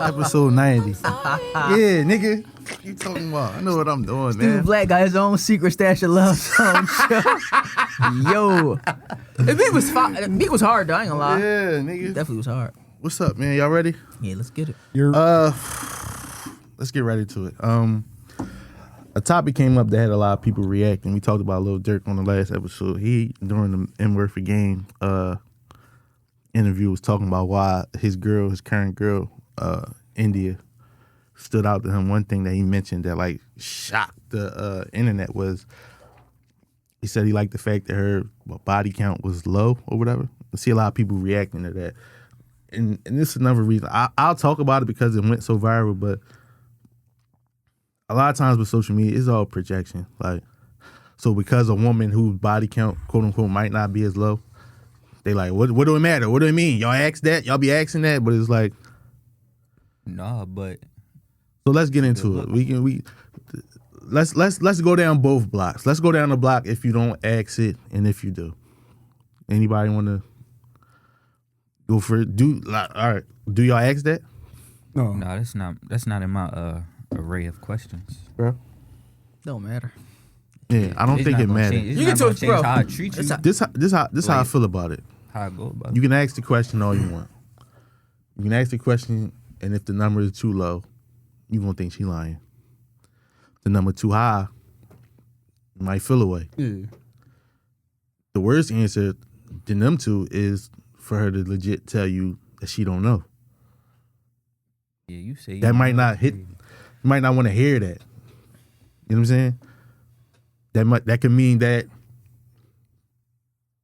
Episode 90. Yeah, nigga. You talking about? I know what I'm doing, Steve man. Black got his own secret stash of love song. Yo. The beat was hard though, I ain't gonna lie. Yeah, nigga. Definitely was hard. What's up, man? Y'all ready? Yeah, let's get it. Let's get ready to it. A topic came up that had a lot of people reacting. We talked about Lil Durk on the last episode. He, during the N-Word for Game interview, was talking about why his current girl, India, stood out to him. One thing that he mentioned that like shocked the internet was he said he liked the fact that her body count was low or whatever. I see a lot of people reacting to that. And this is another reason. I'll talk about it because it went so viral, but a lot of times with social media, it's all projection. Like, so because a woman whose body count, quote unquote, might not be as low, they like, what do it matter? What do it mean? Y'all ask that? Y'all be asking that? But it's like, nah, but so let's get into it. Let's go down both blocks. Let's go down the block if you don't ask it and if you do. Anybody want to go for it? All right. Do y'all ask that? no, that's not in my array of questions. Bro. Don't matter. Yeah, I don't think it matters. You can change how I treat you. This how I feel about it. How I go about it. You can ask the question all you want. You can ask the question, and if the number is too low, you gonna think she lying. The number too high, you might feel away. Yeah. The worst answer than them two is for her to legit tell you that she don't know. Yeah, you say That might not hit. You might not want to hear that. You know what I'm saying? That can mean that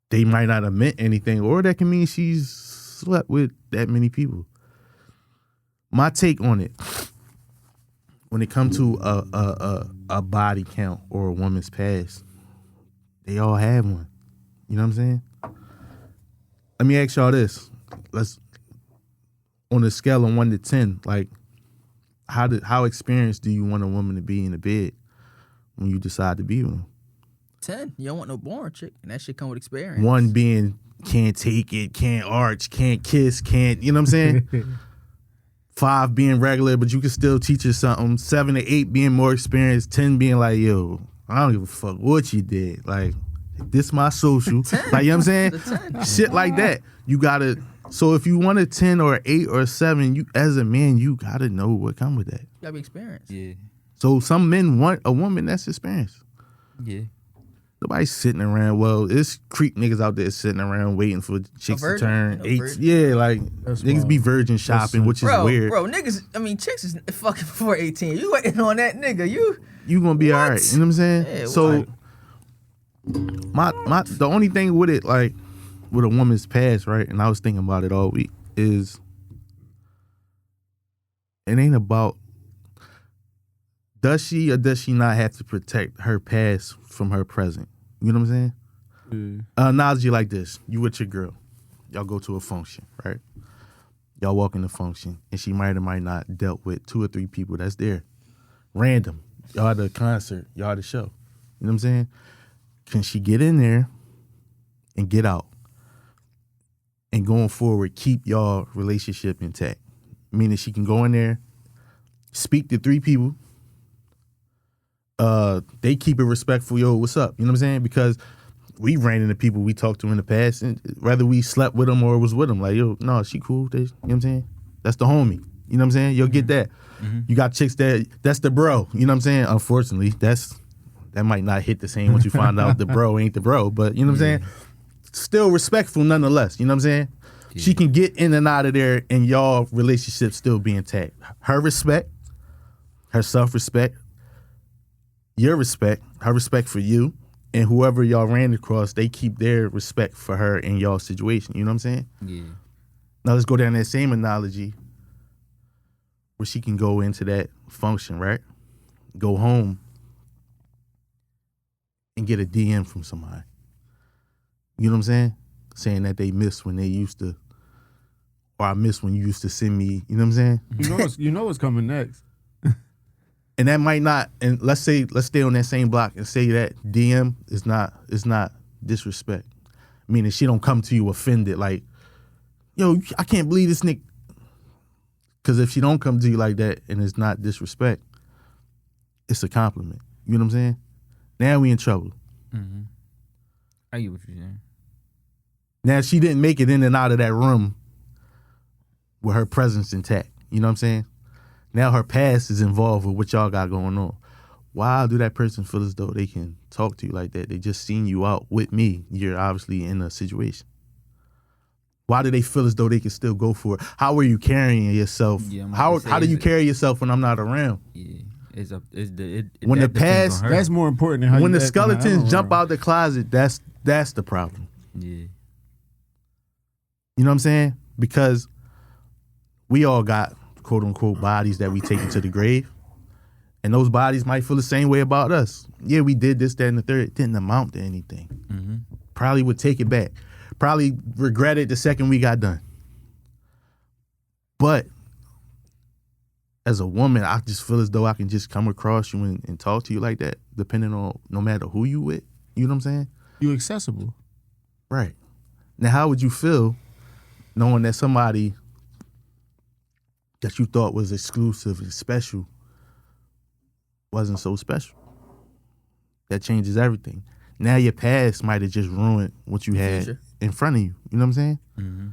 they might not have meant anything, or that can mean she's slept with that many people. My take on it, when it comes to a body count or a woman's past, they all have one. You know what I'm saying? Let me ask y'all this. Let's, on a scale of 1 to 10, like, how experienced do you want a woman to be in the bed when you decide to be with them? 10. You don't want no boring chick, and that shit come with experience. 1 being can't take it, can't arch, can't kiss, can't, you know what I'm saying? 5 being regular, but you can still teach her something. 7 to 8 being more experienced. 10 being like, yo, I don't give a fuck what you did. Like, this my social. Like, you know what I'm saying? Shit like that. You gotta, so if you want a 10 or an 8 or a 7, you as a man, you gotta know what come with that. You gotta be experienced. Yeah. So some men want a woman that's experienced. Yeah. Nobody's sitting around. Well, it's creep niggas out there sitting around waiting for chicks to turn No 8. virgin. Yeah, like That's niggas wild. be virgin shopping, which is weird. Bro, niggas, I mean, chicks is fucking before 18. You waiting on that nigga. You gonna be all right. You know what I'm saying? Yeah, So the only thing with it, like with a woman's past, right? And I was thinking about it all week, is it ain't about does she or does she not have to protect her past from her present? You know what I'm saying? Analogy like this: you with your girl, y'all go to a function, right? Y'all walk in the function, and she might or might not dealt with 2 or 3 people that's there, random. Y'all at the concert, y'all at the show. You know what I'm saying? Can she get in there and get out? And going forward, keep y'all relationship intact. Meaning she can go in there, speak to 3 people. They keep it respectful. Yo, what's up? You know what I'm saying? Because we ran into people we talked to in the past, and whether we slept with them or was with them, like, yo, no, she cool. You know what I'm saying? That's the homie. You know what I'm saying? You'll get that. You got chicks that's the bro. You know what I'm saying? Unfortunately, that might not hit the same once you find out the bro ain't the bro, but you know what I'm saying? Still respectful nonetheless. You know what I'm saying? Yeah. She can get in and out of there and y'all relationship still be intact. Her respect, her self-respect, your respect, her respect for you, and whoever y'all ran across, they keep their respect for her in y'all situation. You know what I'm saying? Yeah. Now let's go down that same analogy where she can go into that function, right? Go home and get a DM from somebody. You know what I'm saying? Saying that they miss when they used to, or I miss when you used to send me, you know what I'm saying? You know what's coming next. And that might not, and let's stay on that same block and say that DM is not disrespect. Meaning she don't come to you offended like, yo, I can't believe this nigga. Because if she don't come to you like that and it's not disrespect, it's a compliment. You know what I'm saying? Now we in trouble. Mm-hmm. I get what you're saying. Now she didn't make it in and out of that room with her presence intact. You know what I'm saying? Now her past is involved with what y'all got going on. Why do that person feel as though they can talk to you like that? They just seen you out with me. You're obviously in a situation. Why do they feel as though they can still go for it? How are you carrying yourself? Yeah, I'm how about to say, do you is it- carry yourself when I'm not around? Yeah, it's up. It's the it, When that the depends past- on her. That's more important than how When you the act when I skeletons am jump around. out the closet, that's the problem. Yeah. You know what I'm saying? Because we all got quote unquote bodies that we take into the grave. And those bodies might feel the same way about us. Yeah, we did this, that, and the third. It didn't amount to anything. Mm-hmm. Probably would take it back. Probably regret it the second we got done. But as a woman, I just feel as though I can just come across you and talk to you like that, depending on no matter who you with. You know what I'm saying? You accessible. Right. Now, how would you feel knowing that somebody that you thought was exclusive and special wasn't so special? That changes everything. Now your past might have just ruined what you had Future. in front of you. You know what I'm saying? Mm-hmm.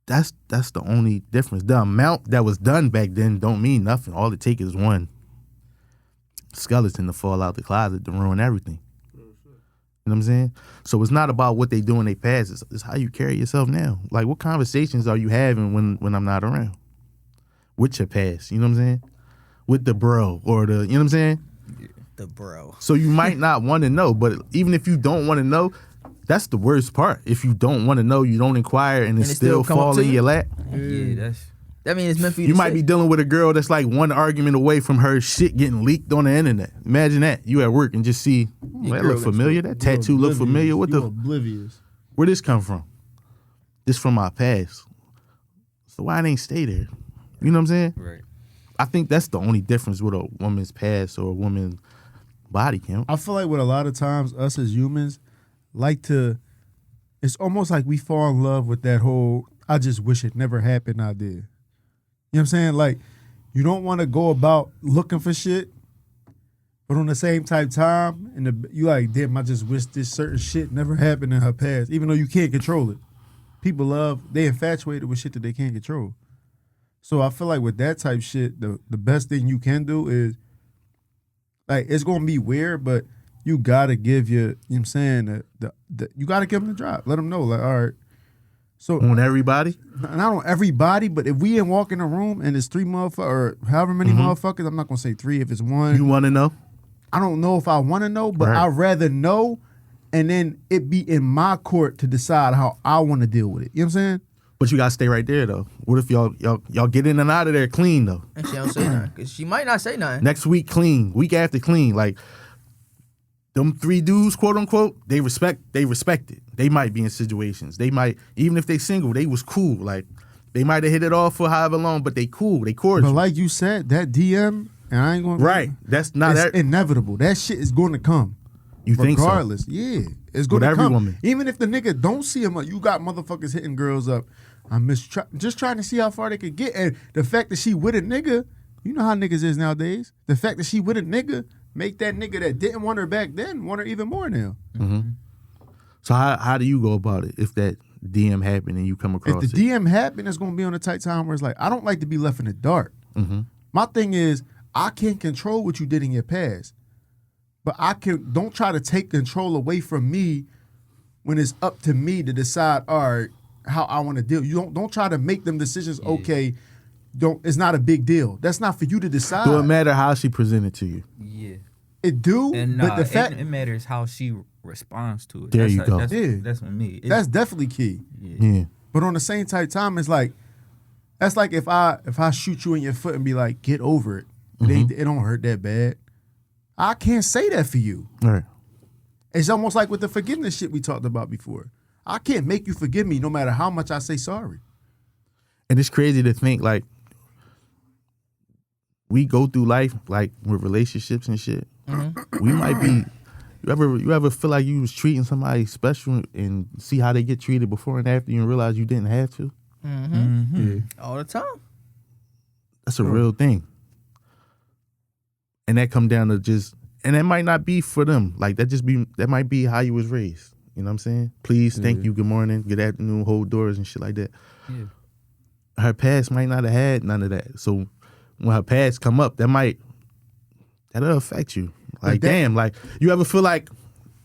That's the only difference. The amount that was done back then don't mean nothing. All it takes is one skeleton to fall out the closet to ruin everything. You know what I'm saying? So it's not about what they do in their past. It's how you carry yourself now. Like, what conversations are you having when I'm not around? With your past, you know what I'm saying? With the bro or the, you know what I'm saying? The bro. So you might not want to know, but even if you don't want to know, that's the worst part. If you don't want to know, you don't inquire, and it it still still come up fall to in you? your lap. Yeah, that's That means it's meant for you. You to might say. be dealing with a girl that's like one argument away from her shit getting leaked on the internet. Imagine that. You at work and just see, that girl look gets familiar. That tattoo look familiar. What you the? oblivious. Where this come from? This from my past. So why it ain't stay there? You know what I'm saying? right. I think that's the only difference with a woman's past or a woman's body count. I feel like with a lot of times us as humans like to, it's almost like we fall in love with that whole I just wish it never happened idea. You know what I'm saying? Like, you don't want to go about looking for shit, but on the same time, you like, damn, I just wish this certain shit never happened in her past, even though you can't control it. People they infatuated with shit that they can't control. So I feel like with that type shit, the best thing you can do is, like, it's gonna be weird, but you gotta give you know what I'm saying, you gotta give them the drop. Let them know, like, all right. So On everybody? not on everybody, but if we walk in a room and it's 3 motherfuckers or however many motherfuckers, I'm not gonna say 3. If it's 1, You want to know? I don't know if I want to know, but Right. I'd rather know, and then it be in my court to decide how I want to deal with it. You know what I'm saying? But you gotta stay right there though. What if y'all get in and out of there clean though? And she don't say nothing. Because she might not say nothing. Next week clean, week after clean. Like them 3 dudes, quote unquote, they respect it. They might be in situations. They might, even if they single, they was cool. Like they might have hit it off for however long, but they cool. They cordial. But like you said, that DM, and I ain't gonna Right. That's not it's that. inevitable. That shit is going to come. You think so? Regardless, yeah, it's going With to every come. woman. Even if the nigga don't see him, you got motherfuckers hitting girls up. I'm just trying to see how far they could get, and the fact that she with a nigga, you know how niggas is nowadays. The fact that she with a nigga make that nigga that didn't want her back then want her even more now. So how do you go about it if that DM happened and you come across If the it? DM happen, it's gonna be on a tight time where it's like I don't like to be left in the dark. My thing is I can't control what you did in your past, but don't try to take control away from me when it's up to me to decide. All right, how I want to deal. You don't try to make them decisions. Yeah. Okay, it's not a big deal. That's not for you to decide. Do it matter how she presented to you? Yeah. It do, And but the fact it matters how she responds to it. There that's you go. That's, Yeah. that's with me. that's definitely key. Yeah. But on the same tight time, it's like that's like if I shoot you in your foot and be like, get over it. It don't hurt that bad. I can't say that for you. All right. It's almost like with the forgiveness shit we talked about before. I can't make you forgive me no matter how much I say sorry. And it's crazy to think like we go through life like with relationships and shit. We might be. You ever feel like you was treating somebody special and see how they get treated before and after you and realize you didn't have to? All the time. That's a real thing. And that come down to just, and that might not be for them. Like that might be how you was raised. You know what I'm saying? Please, thank you, good morning, good afternoon, hold doors and shit like that. Yeah. Her past might not have had none of that. So when her past come up, that'll affect you. Like, damn, like, you ever feel like,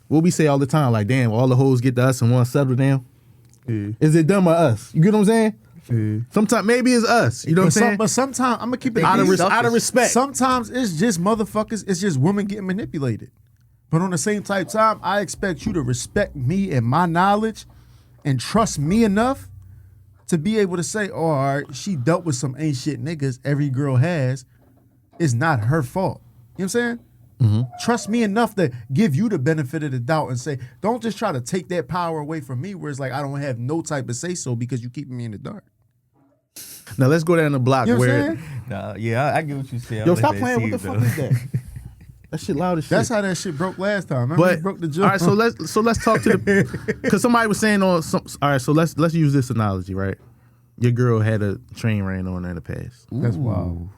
what we say all the time, like, damn, all the hoes get to us and want to settle down? Yeah. Is it them or us? You get what I'm saying? Yeah. Sometimes, maybe it's us. You know what I'm saying? But sometimes, I'm going to keep it Out out of respect. Sometimes it's just motherfuckers, it's just women getting manipulated. But on the same time, I expect you to respect me and my knowledge and trust me enough to be able to say, oh, all right, she dealt with some ain't shit niggas every girl has. It's not her fault. You know what I'm saying? Mm-hmm. Trust me enough to give you the benefit of the doubt and say, don't just try to take that power away from me where it's like I don't have no type of say-so because you keeping me in the dark. Now let's go down the block You know what I'm where... saying? Nah, yeah, I get what you saying. Yo, stop playing. What the fuck is that? That shit loud as shit. That's how that shit broke last time. Remember But it broke the all joke. right, so let's talk to the, because somebody was saying on some. All right, so let's use this analogy, right? Your girl had a train ran on her in the past. That's wild.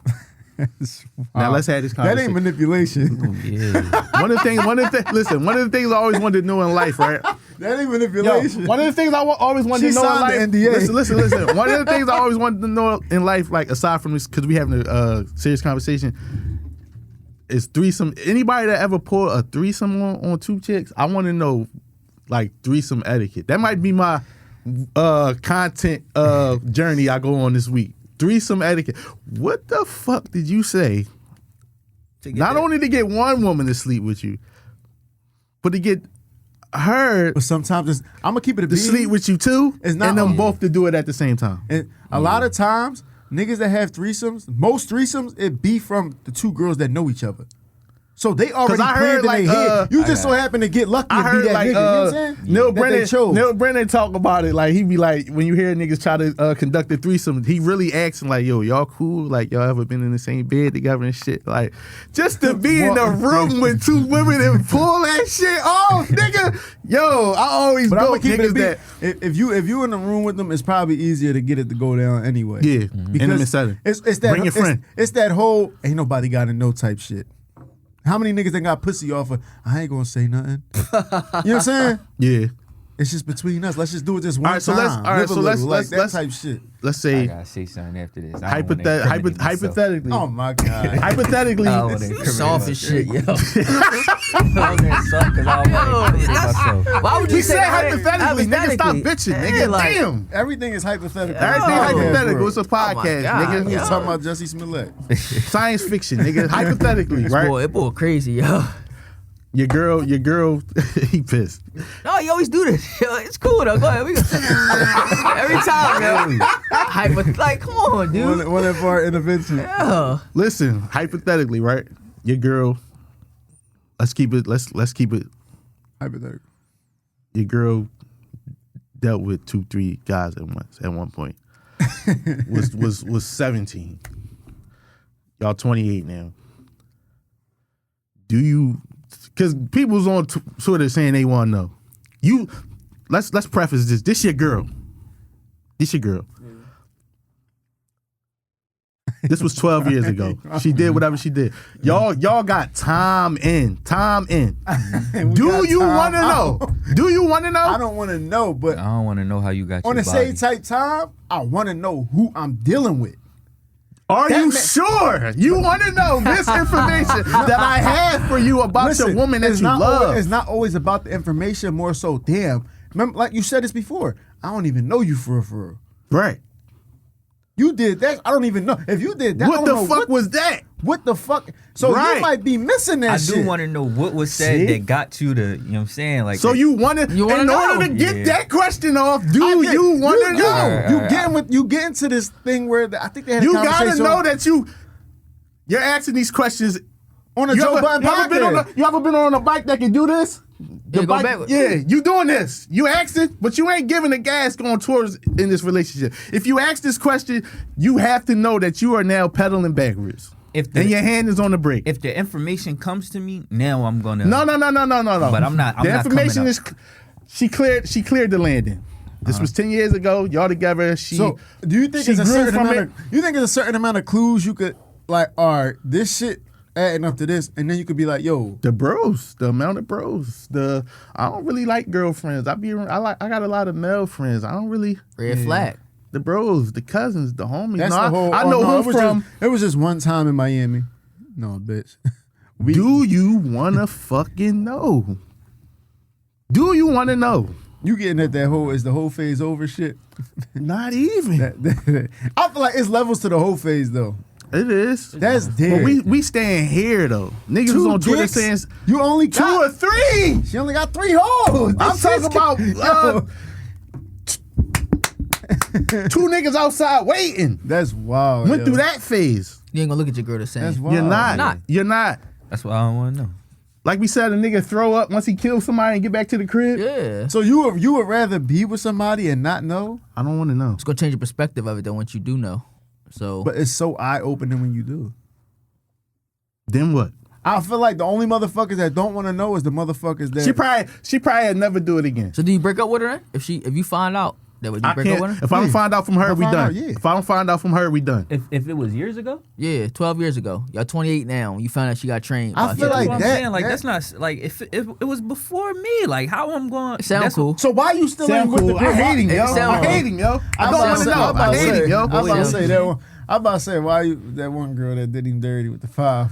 That's wild. Now let's have this conversation. That ain't manipulation. Yeah. One of the things I always wanted to know in life, right? That ain't Yo, manipulation. one of the things I always wanted She to know in signed life. the NDA. Listen. One of the things I always wanted to know in life, like aside from this, because we having a serious conversation, is threesome. Anybody that ever pulled a threesome on two chicks, I want to know, like, threesome etiquette. That might be my content journey I go on this week. Threesome etiquette. What the fuck did you say? Not only to get one woman to sleep with you, but to get her But sometimes it's, I'm gonna keep it a to beat. sleep with you too, It's not and them only- both to do it at the same time. And a lot of times, niggas that have threesomes, most threesomes, it be from the two girls that know each other. So they already I planned heard, in like, their head. You just so happen to get lucky I and be heard that like nigga. You know what I'm saying? Neil That they chose. Brennan talk about it. Like he be like, when you hear niggas try to conduct a threesome, he really asking like, "Yo, y'all cool? Like y'all ever been in the same bed together and shit? Like just to be in a room with two women and pull that shit off, nigga. Yo, I always But I'm go gonna keep it a niggas beat. that If you in the room with them, it's probably easier to get it to go down anyway. yeah, Because intimate setting. It's that, Bring your friend. It's that whole ain't nobody got to know type shit. How many niggas that got pussy off of I ain't gonna say nothing? You know what I'm saying? Yeah. It's just between us. Let's just do it this one All right, so time. let's- all right, Live a so little, let's- like let's- that let's- type shit. Let's I say gotta say something after this. I don't wanna incriminate myself. hypothetically. Oh my god. Hypothetically, I don't wanna incriminate Soft as shit, myself. yo. I'm that soft 'cause I don't wanna incriminate myself. Why would you we say said that? hypothetically. Nigga, stop bitching, Yeah, nigga. like- Damn. Everything is hypothetical. Everything Yo. hypothetical. It's a my podcast, God, nigga. We yo. was talking about Jesse Smollett. Science fiction, nigga. Hypothetically, right? Boy, it boy crazy, yo. Your girl, he pissed. No, you always do this. Yo, it's cool though. Go ahead. We go. Every time, yo. Like, come on, dude. One of our intervention. Yo. Listen, hypothetically, right? Your girl, let's keep it Hypothetical. your girl dealt with 2-3 guys at one point. was 17. Y'all 28 now. Do you, because people's on Twitter saying they want to know. You, let's preface this. This your girl. This your girl. This was 12 years ago. She did whatever she did. Y'all got time in. Do you want to know? Do you want to know? I don't want to know, but I don't want to know how you got on your the body. same type time, I want to know who I'm dealing with. Are That you ma- sure? You want to know this information that I have for you about Listen, your woman that it's you not love? Always, it's not always about the information, more so, damn. Remember, like you said this before, I don't even know you for real. Right. You did that, I don't even know. If you did that, I What don't the know fuck was that? What the fuck? So Right. you might be missing that I shit. do want to know what was said See? that got you to, you know what I'm saying? Like, So that- you want to, You wanna in order know? to get Yeah. that question off, do I get- you want to know? Alright, You alright. get into this thing where I think they had a You gotta conversation know that you're asking these questions. on a You Joe ever, Budden you ever been on podcast. you ever been on a bike that can do this? The Yeah, go bike, backwards. yeah, you doing this. You asked it, but you ain't giving the gas going towards in this relationship. If you ask this question, you have to know that you are now pedaling backwards. If the- and your hand is on the brake. if the information comes to me, now I'm gonna. No. But I'm not The coming information up. is she cleared the landing. This was 10 years ago. Y'all together. So, do you think she it's a grew certain from amount it? of, you think it's a certain amount of clues you could like? All right, this shit adding up to this, and then you could be like, yo, The bros, the amount of bros. I don't really like girlfriends. I got a lot of male friends. I don't really Red flag. the bros, the cousins, the homies. that's No, the whole. I know no, who from. it was just one time in Miami. No, bitch. Do you wanna fucking know? Do you wanna know? You getting at that whole is the whole phase over shit? Not even. I feel like it's levels to the whole phase though. It is. That's But dead. we staying here though. Niggas was on Twitter dicks? saying You only 2 got or 3. She only got 3 holes. I'm This talking shit's about Yo, 2 niggas outside waiting. that's wild. Went yo. through that phase. You ain't gonna look at your girl the same. That's wild. You're not. Not. You're not. That's what I don't want to know. Like we said, a nigga throw up once he kills somebody and get back to the crib. Yeah. So you would rather be with somebody and not know, I don't want to know. It's gonna change your perspective of it though once you do know. So but it's so eye opening when you do. Then what? I feel like the only motherfuckers that don't want to know is the motherfuckers that She probably had never do it again. So do you break up with her then? If you find out that would you I break up with can't. her? If I don't find out from her, If I we find done. out, yeah. If I don't find out from her, we done. If it was years ago, Yeah, 12 years ago. Y'all 28 now. You found out she got trained. I by feel somebody. like what I'm that- saying, like that- that's not like if it was before me, like how I'm going. It sound that's- cool. So why you still Sound ain't with cool. the girl? I hate him, It yo. sound I cool. hate him, yo. I I'm don't about want to to say- know. I'm about I to hate say- him, yo. I'm about to Yeah. say that one. I'm about to say why you that one girl that did him dirty with the 5.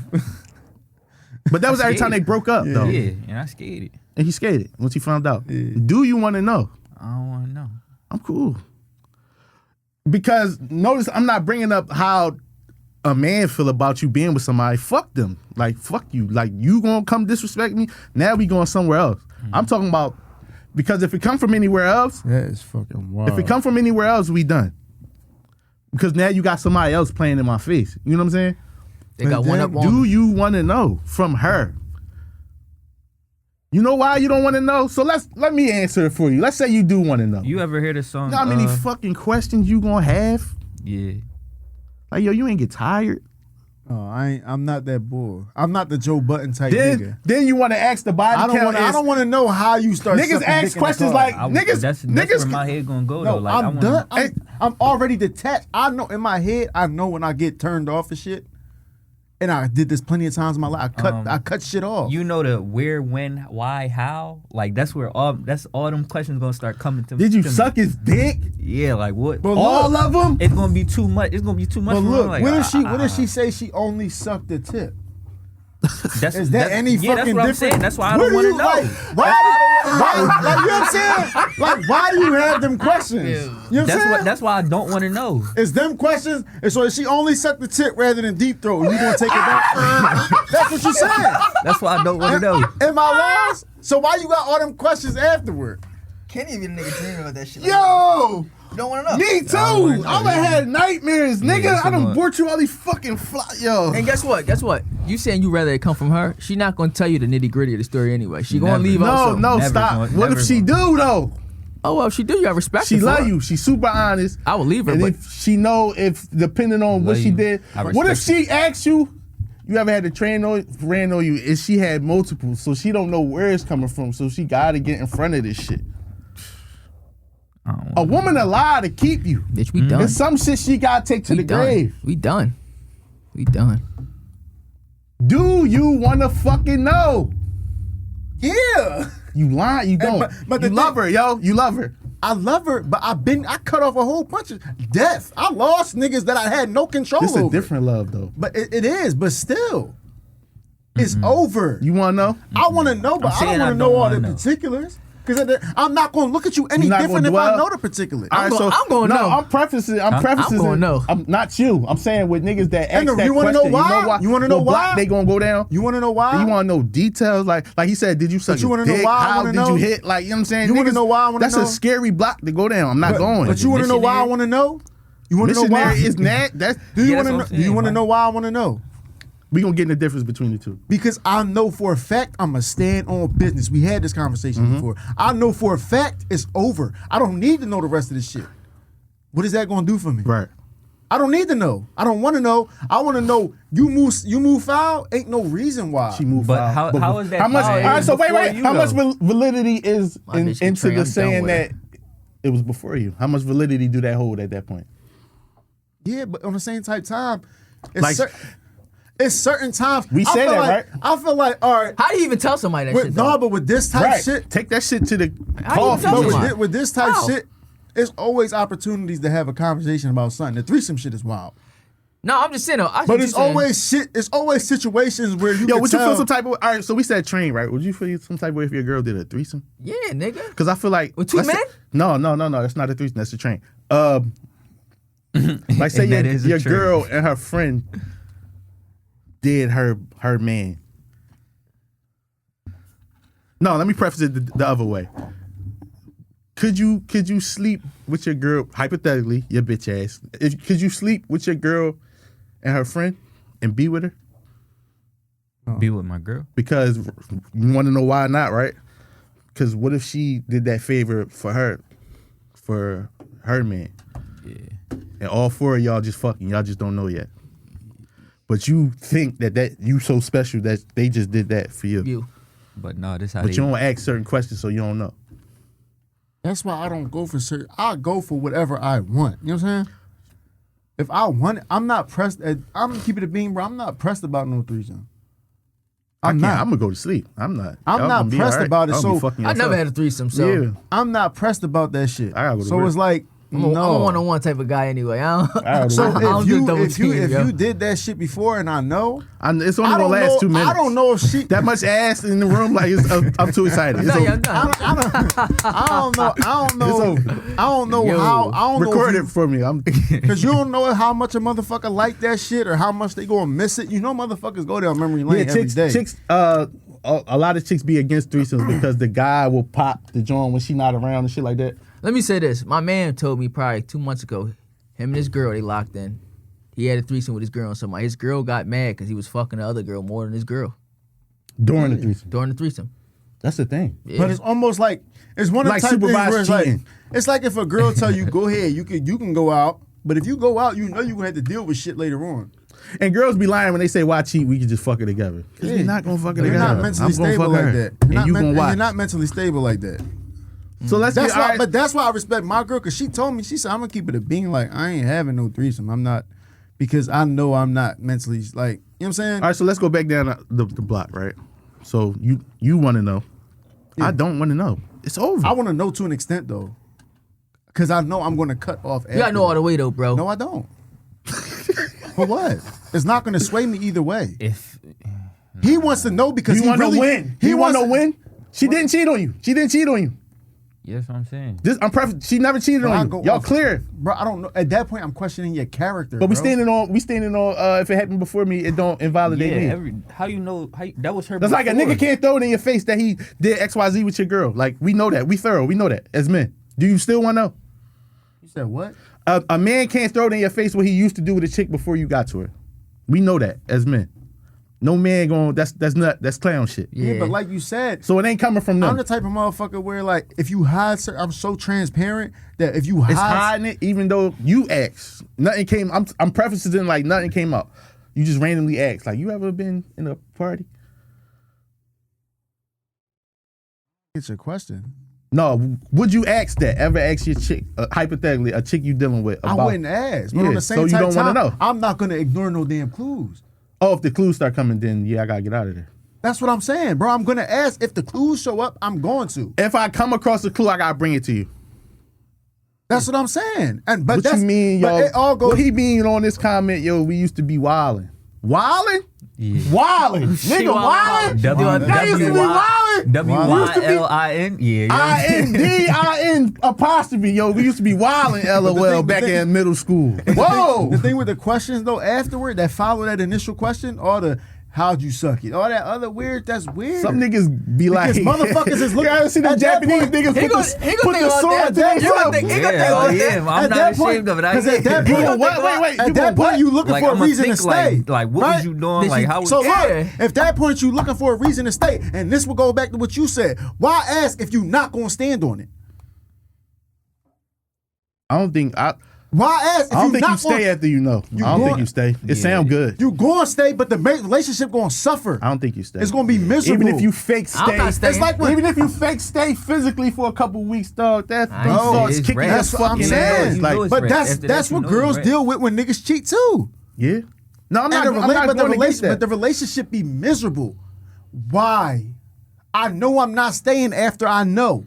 But that was every time they broke up, though. Yeah, and I scared it. And he skated once he found out. Yeah. Do you want to know? I don't want to know. I'm cool. Because notice I'm not bringing up how a man feel about you being with somebody. Fuck them. Like, fuck you. Like, you gonna come disrespect me? Now we going somewhere else. I'm talking about, because if it come from anywhere else, That is fucking wild. if it come from anywhere else, we done. Because now you got somebody else playing in my face. You know what I'm saying? They got one up on Do you want to know from her? You know why you don't want to know? So let me answer it for you. Let's say you do want to know. You ever hear the song? You know how many fucking questions you gonna have? Yeah. Like, yo, you ain't get tired. Oh, I'm not that bull. I'm not the Joe Button type nigga. Then you want to ask the body count. I don't want to know how you start. Niggas sucking ask dick in the questions car. like That's niggas. where my head gonna go No, though. Like, I'm done. I'm already detached. I know in my head. I know when I get turned off and shit. And I did this plenty of times in my life. I cut shit off. You know the where, when, why, how. Like that's where all them questions gonna start coming to me. Did you to me. suck his dick? Yeah, like what? But All look, of them? It's gonna be too much. It's gonna be too much. but for look, me. Like, what if she say she only sucked the tip? That's, Is that any yeah, fucking that's what I'm different? saying. That's why I Where don't do want to you, know. like, why, like, you know what I'm saying? Like, why do you have them questions? You know what I'm saying? That's why I don't want to know. It's them questions. And so if she only sucked the tip rather than deep throat, you gonna take it back? That's what you said. That's why I don't want to know. Am I lost? So why you got all them questions afterward? Can't even nigga dream about that shit. Yo, You don't want to know. me too. wanna know. I've had nightmares, nigga. that's I done what- bought you all these fucking yo. And guess what? You saying you rather it come from her? She not gonna tell you the nitty gritty of the story anyway. She gonna Never. leave out No, something. no, Never stop. gonna- What if never she do though? Oh well, if she do, you got respect. She for love her. you. She's super honest. I would leave her, And but if she know, if depending on what Love she you. did, I what if respect she asks you? You ever had to ran on you? And she had multiple, so she don't know where it's coming from. So she gotta get in front of this shit. I don't A want woman a lie to keep you. bitch, we done. There's some shit she gotta take to We the done. grave. We done. We done. Do you wanna fucking know? Yeah. You lie, you don't. but you the love thing- her, yo. You love her. I love her, but I cut off a whole bunch of death. I lost niggas that I had no control This over. a different love though. But it is, but still. It's over. You wanna know? I want to know, but I'm I saying don't I want to know don't all wanna the know. particulars. Because I'm not going to look at you any You're not different gonna if I dwell? know the particulars. All right, I'm gonna no, know. I'm prefacing. I'm prefacing. gonna know. I'm not you. I'm saying with niggas that ask And that you wanna know question. why? You wanna know what block why? they gonna go down? You want to know why? You want to know details? Like he said, did you suck But you his wanna know dick? why I How wanna did know? you hit? Like, you know what I'm saying? You wanna Niggas, know why I wanna That's know? a scary block to go down. I'm not going. But you want to know why I want to know? You want to know why? Missionary is that? That's Do you Yeah, want to that's know? what I'm Do you saying, want to man. know why I want to know? we gonna get in the difference between the two. Because I know for a fact I'm going to stand on business. We had this conversation before. I know for a fact it's over. I don't need to know the rest of this shit. What is that going to do for me? Right. I don't need to know. I don't want to know. I want to know you move foul. Ain't no reason why. She moved But out. how is that How much? foul? All right. So wait. Before you, How much though. validity is My bitch can into train, the I'm done saying with that it was before you. How much validity do that hold at that point? Yeah, but on the same type time, Like- it's certain times. We I say feel that, like, right? I feel like, all right. How do you even tell somebody that shit? No, though? but with this type Right. shit, Take that shit to the How you coffee. tell but somebody? with this type How? shit, it's always opportunities to have a conversation about something. The threesome shit is wild. No, I'm just saying. Though, I see But what it's you're saying. always shit. It's always situations where you Yo, can would you tell. feel some type of? All right, so we said train, right? Would you feel some type of way if your girl did a threesome? Yeah, nigga. Because I feel like With two let's say- men? No, that's not a threesome. That's a train. Like say And that is a your train. girl and her friend did her man. No, let me preface it the other way. Could you sleep with your girl, hypothetically, your bitch ass? Could you sleep with your girl and her friend and be with her? Be with my girl. Because you want to know why not, right? Because what if she did that favor for her man, Yeah. and all four of y'all just fucking, y'all just don't know yet. But you think that you so special that they just did that for you. You. But no, this how But they. you don't ask certain questions, so you don't know. That's why I don't go for certain. I go for whatever I want. You know what I'm saying? If I want it, I'm not pressed. I'm keeping it being, bro. I'm not pressed about no threesome. I'm I'm not. gonna go to sleep. I'm not. I'm Y'all not gonna be pressed all right. about it, I'll so be fucking I never yourself. had a threesome, so Yeah. I'm not pressed about that shit. I gotta go to so work. it's like I'm a no. one-on-one type of guy anyway. I don't, So I don't if do you double if you team, if yo. you did that shit before and I know, It's only I gonna don't last know. 2 minutes. I don't know if she. That much ass in the room, like I'm too excited. It's No, over. yeah, I'm done. I don't know. I don't know. It's over. I don't know Yo. how. I don't Record know it for me. I'm because you don't know how much a motherfucker like that shit or how much they gonna miss it. You know, motherfuckers go down memory lane every day. chicks. A lot of chicks be against threesomes because the guy will pop the joint when she not around and shit like that. Let me say this. My man told me probably 2 months ago, him and his girl, they locked in. He had a threesome with his girl and somebody. His girl got mad because he was fucking the other girl more than his girl During the threesome. during the threesome. That's the thing. Yeah. But it's almost like it's one of Like the type of things supervised where it's like cheating. it's like if a girl tell you go ahead, you can go out, but if you go out, you know you're gonna have to deal with shit later on. And girls be lying when they say why cheat. We can just fuck it together. Cause Yeah. we're not gonna fuck it You're together. not mentally I'm gonna stable fuck like her. that. And you gonna watch. You're not mentally stable like that. So let's That's be why, all right. but that's why I respect my girl because she told me, she said, I'm gonna keep it a being like I ain't having no threesome. I'm not because I know I'm not mentally like you know what I'm saying? All right, so let's go back down the block, right? So you want to know. Yeah. I don't want to know. It's over. I want to know to an extent though. Cause I know I'm gonna cut off You gotta know all the way though, bro. No, I don't. For what? It's not gonna sway me either way. If He wants to know because you he want really to win. He You want wants to win. She didn't cheat on you. She didn't cheat on you. yeah, that's what I'm saying. She never cheated But I on go you. Y'all off- clear. Bro, I don't know. At that point, I'm questioning your character. But we bro. standing on. If it happened before me, it don't invalidate me. How you know? That was her. That's like a before. nigga can't throw it in your face that he did XYZ with your girl. Like we know that. We thorough. We know that as men. Do you still want to know? You said what? A man can't throw it in your face what he used to do with a chick before you got to her. We know that as men. No man going. That's clown shit. Yeah, but like you said, So it ain't coming from I'm them. the type of motherfucker where like if you hide, I'm so transparent that if you It's hide, hiding it, even though you asked. Nothing came. I'm prefacing it like nothing came up. You just randomly asked. Like, you ever been in a party? it's your question. No. Would you ask that? Ever ask your chick, hypothetically, a chick you dealing with about? I wouldn't ask, but Yeah, on the so same you time, don't wanna know. I'm not gonna ignore no damn clues. Oh, if the clues start coming, then yeah, I gotta get out of there. That's what I'm saying, bro. I'm gonna ask if the clues show up. I'm going to. If I come across a clue, I gotta bring it to you. That's what I'm saying. And but What that's you mean, but yo? it all goes. What he mean on this comment, yo? We used to be wildin'. Wildin'? Wildin'. Nigga, wildin'? That used to be wildin'. WYLIN. Yeah. INDIN apostrophe, yo. We used to be wildin', LOL, back in middle school. Whoa. The thing with the questions though, afterward that follow that initial question, all the how'd you suck it, all that other weird. That's weird. Some niggas be like, Because motherfuckers is looking- You ever see them at that Japanese point, niggas he put gonna the think sword about to that. their You gonna throat? think- he gonna Yeah, think about yeah, that. I'm At not that point- ashamed of it. I because at that You point- gonna what? Wait. At You that gonna point, you looking Like, for a I'ma reason to think like- stay. like, what was you doing? Did Like, she- how was- So Yeah. look, if that point you looking for a reason to stay, and this will go back to what you said. Why ask if you not gonna stand on it? I don't think Why ask? If I don't you think you not stay gonna- after you know. I don't think you stay. It sound good. You gonna stay, but the relationship gonna suffer. I don't think you stay. It's gonna be miserable. Even if you fake I'm stay, not staying. It's like when even if you fake stay physically for a couple weeks, dog. That I ain't those saying thoughts it's kicking rare. your That's what I'm fucking saying. ass. You Like, know it's But rare. that's After that's that, what you know it's girls rare. deal with when niggas cheat too. yeah. No, I'm not. And I'm not but going against that. the relationship be miserable. Why? I know I'm not staying after I know.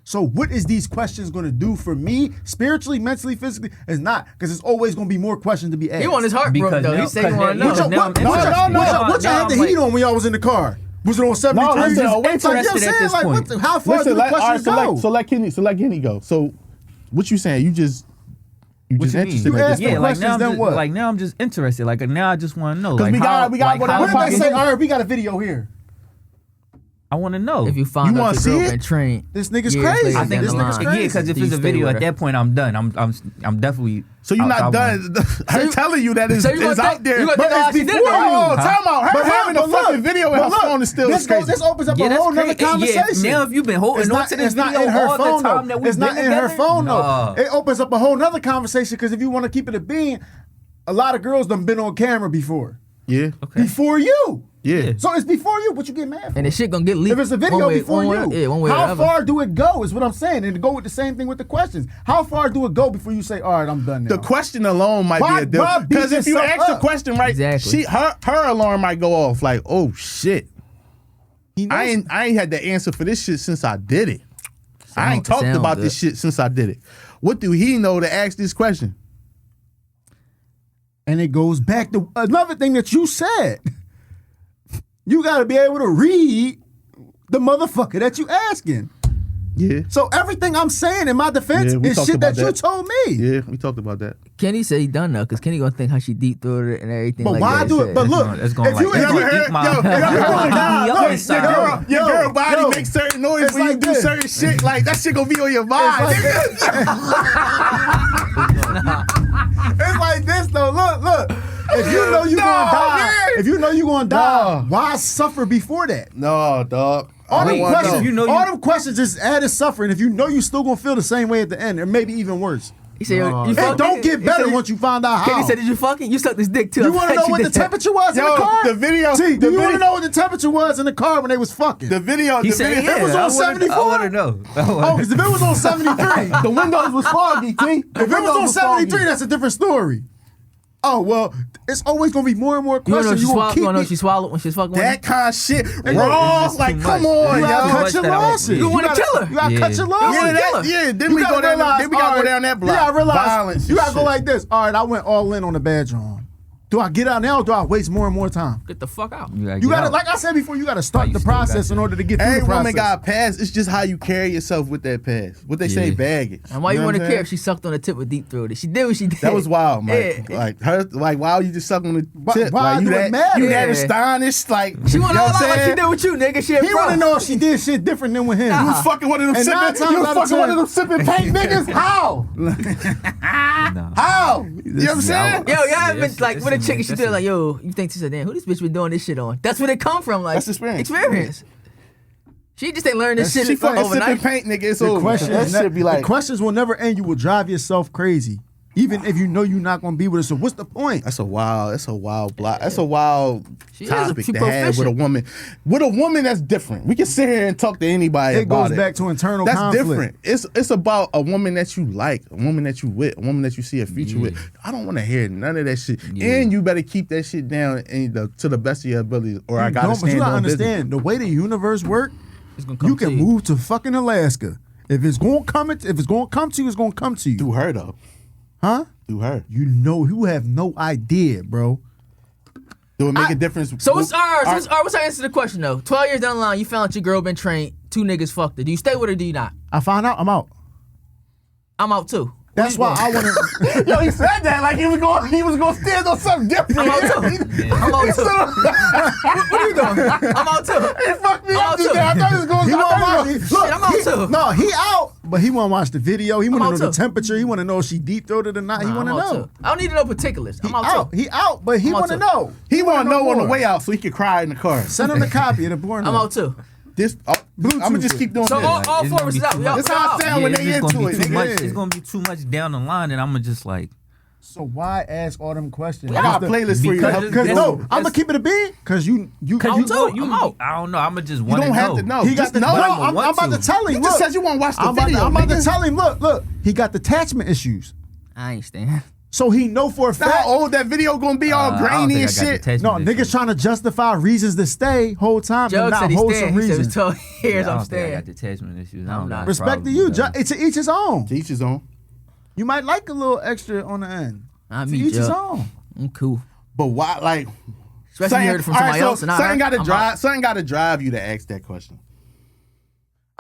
So what is these questions going to do for me spiritually, mentally, physically? It's not, because it's always going to be more questions to be asked. He want his heart broke Because though. now- He said he because want to now- know. What y'all- What now y'all I'm interested. had the Now I'm heat on when y'all was in the car? Was it on 73? No, listen, Just- wait till- like, you know what I'm interested at saying? this Like, point. how far do the all questions right, go? so let Kenny go. So what you saying? You just What you mean? interested You at asked this the Yeah, point. like questions, now, I'm then just, what? like now I'm just interested. Like now I just want to know. 'Cause Like we how, gotta like, go down how What the if fucking- they say, all right, we got a video here? I want to know. If you find You out wanna your see girl it? been trained, This nigga's years crazy. later I think down this the nigga's line, crazy. yeah, because if do you it's a stay video with at her? that point, I'm done. I'm definitely. So you're not outside one. done. Her you- telling you that is so you gonna is out think- there. you gonna But think, oh, it's she did it before. to you. Oh, time out. Her But having a look, fucking video in but her look, phone is still this crazy. This opens up Yeah, a that's whole nother crazy. conversation. Yeah, now if you've been holding It's on not, to this it's not video in her all phone the time though. that we've It's not been in her together? phone Nah. though. It opens up a whole nother conversation because if you want to keep it a bean, a lot of girls done been on camera before. Yeah. Before you. Yeah. So it's before you, but you get mad for. and the shit gonna get leaked. If it's a video one way, before one way, you, yeah, one way or the how other. far do it go is what I'm saying. And to go with the same thing with the questions. How far do it go before you say, all right, I'm done now? The question alone might Why- be a why difference. beat Because if you yourself ask the up? question right, Exactly. her alarm might go off like, oh shit. He knows- I ain't had the answer for this shit since I did it. I ain't talked sound about good. this shit since I did it. What do he know to ask this question? And it goes back to another thing that you said. You got to be able to read the motherfucker that you asking. Yeah. So everything I'm saying in my defense Yeah, we is talked shit that about you that. told me. Yeah, we talked about that. Kenny said he done though, because Kenny gonna think how she deep throated it and everything. But like why that. do it? But look, It's gonna if you like- if you Yo, heard, eat my- yo, Yo, nah, yo, look, inside. Your girl body yo. makes certain noise It's when you like do this. certain shit. Like that shit gonna be on your mind. like nigga. it's like this though. Look. If you know you No, gonna die, man. if you know you gonna die, No. why suffer before that? No, dog. All them Wait, questions, if you know all you- them questions is added suffering. If you know you still gonna feel the same way at the end, or maybe even worse. He said, you It fucking? don't get He better said, once you find out how. Kenny said, did you fucking? You sucked this dick too. You I want to bet know what the did that. temperature was in Yo, the car? the video- See, do the you want to video- know what the temperature was in the car when they was fucking? The video, He the said, video yeah, it was on I wanna- 74? I want to know. Oh, because if it was on 73, the windows was foggy, T. The if it was windows on 73, foggy. that's a different story. Oh, well, it's always going to be more and more You wanna know questions. she You swallowed? gonna You wanna know keep she swallowed when she's fucking? That kind of shit Hey, raw. it's Like, too come much. on, you gotta yo. cut your that I want- losses. You wanna gotta- kill her. You got to Yeah. cut your You losses. wanna Yeah, kill that, her. yeah. Then You we gotta go down. realize, Then we gotta all go right, down that block. You gotta realize. Violence. You gotta and go shit. like this. All right, I went all in on the bedroom. Do I get out now or do I waste more and more time? Get the fuck out. You gotta, like I said before, you gotta start you the still got process to. in order to get through Every the process. woman got a pass. It's just how you carry yourself with that pass. What they say, Yeah. baggage. And why you know want what to I'm care saying? if she sucked on the tip with deep throated? She did what she did. That was wild, man. Yeah. Like her, like why you just suck on the tip? why like do you it that, matter? you that Yeah. astonished? Like She want you know all what I'm out like she saying? did with you, nigga. She a He pro. want to know if she did shit different than with him. You was fucking one of them And 9 sipping. times You was out of fucking one of 10. them sipping paint niggas. How? How? You know what I'm saying? Yo, y'all have been That's- like with a that's- chick and she that's- did like, yo, you think she said, damn, who this bitch been doing this shit on? That's where it come from. Like That's experience. Experience. She just ain't learned this That shit She fucking overnight. sipping paint, nigga. It's The over. questions, That shit be like. the questions will never end. You will drive yourself crazy, even if you know you're not gonna be with her. So what's the point? That's a wild block. That's a wild She is topic she to have with a proficient. woman. With a woman that's different. We can sit here and talk to anybody It about goes it. back to internal That's conflict. different. It's about a woman that you like, a woman that you with, a woman that you see a future with. I don't want to hear none of that shit. And you better keep that shit down to the best of your abilities, or I gotta But stand you gotta on business. understand the way the universe works. It's gonna come You can to move to fucking Alaska. If it's gonna come, if it's gonna come to you, it's gonna come to you. Through her though. Huh? Through her. You know, you have no idea, bro. Do it make a difference? So what's ours? What's our answer to the question though? 12 years down the line, you found out your girl been trained, 2 niggas fucked her. Do you stay with her or do you not? I find out, I'm out. I'm out too. That's why I want to. Yo, he said that like he was going to stand on something different. I'm out too. I'm out too. What are you doing? I'm out too. He fucked me I'm up out just too. there. I thought he was going He to won't watch it. Shit, I'm out too. No, he out, but he won't watch the video. He want to I'm know out the too. temperature. He want to know if she deep throated or not. He Nah, want to I'm out know. too. I don't need to know particulars. I'm He out out. too. He out, but he I'm out want to too. know. He want to know on the more. way out so he could cry in the car. Send him the copy of the porno. I'm out too. this. I'm gonna just keep doing So this. all it's four gonna of us be is out. too Y'all much. That's how I out. sound when it's they just into gonna it. be too nigga. much. Yeah. It's gonna be too much down the line, and I'm gonna just like. So why ask all them questions? I got a playlist for you. Because to help Because you. no, I'm gonna keep it a bean. Because you Cause out too. you, I'm out. I don't know. I'm gonna just You want don't have to know. he got Just the. know. No, it. I'm about to tell him. You just Look, said you want to watch the I'm video. about to nigga. tell him. Look, he got detachment issues. I ain't staying. So he know for a That's how fact. old that video gonna be, all I don't grainy think and I got shit. detachment No, issues. niggas trying to justify reasons to stay whole time, Joe but said not he's wholesome staying. He said reasons. it's 12 years. I I'm don't think I staying. got detachment issues. I I'm don't not. got Respect to problems you. with that. To each his own. To each his own. You might like a little extra on the end. I To mean, each his Joe. own. I'm cool. But why, like, Especially when you heard it from somebody else. And I something heard- got to I'm drive. out. Something got to drive you to ask that question.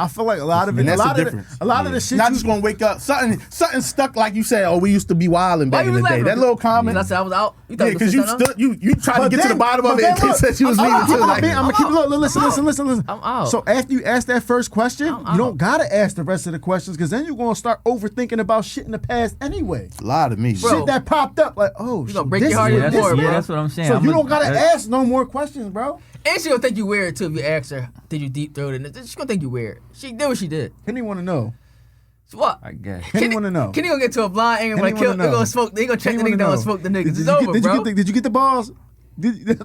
I feel like a lot of it. And A that's the lot of the, difference. a lot of the shit. Not you- just gonna wake up. Something stuck like you said. Oh, we used to be wilding Why back you in the was day. laughing? That little comment. I said I was out. You thought Yeah, it was because you something else? stood. You tried to But get to the then- bottom of but it then and they look, said you was I'm leaving out. too. I'm Like, gonna keep look. Listen. I'm out. So after you ask that first question, I'm you don't out. gotta ask the rest of the questions because then you're gonna start overthinking about shit in the past anyway. lie to me, Bro. Shit that popped up, like oh, You gonna shit, break this your heart is even what- Yeah, more, that's, bro. yeah, that's what I'm saying. So I'm you a- don't gotta that- ask no more questions, bro. And she gonna think you weird too if you ask her, did you deep throat it? She's gonna think you weird. She did what she did. Kenny want to know. So what? I guess. Kenny want to know. Kenny gonna get to a blind anger when Kenny I kill. wanna They know. gonna smoke. They gonna check the Kenny nigga down wanna and smoke the niggas. Did It's you over, get, bro. did you get the balls? Did Yes,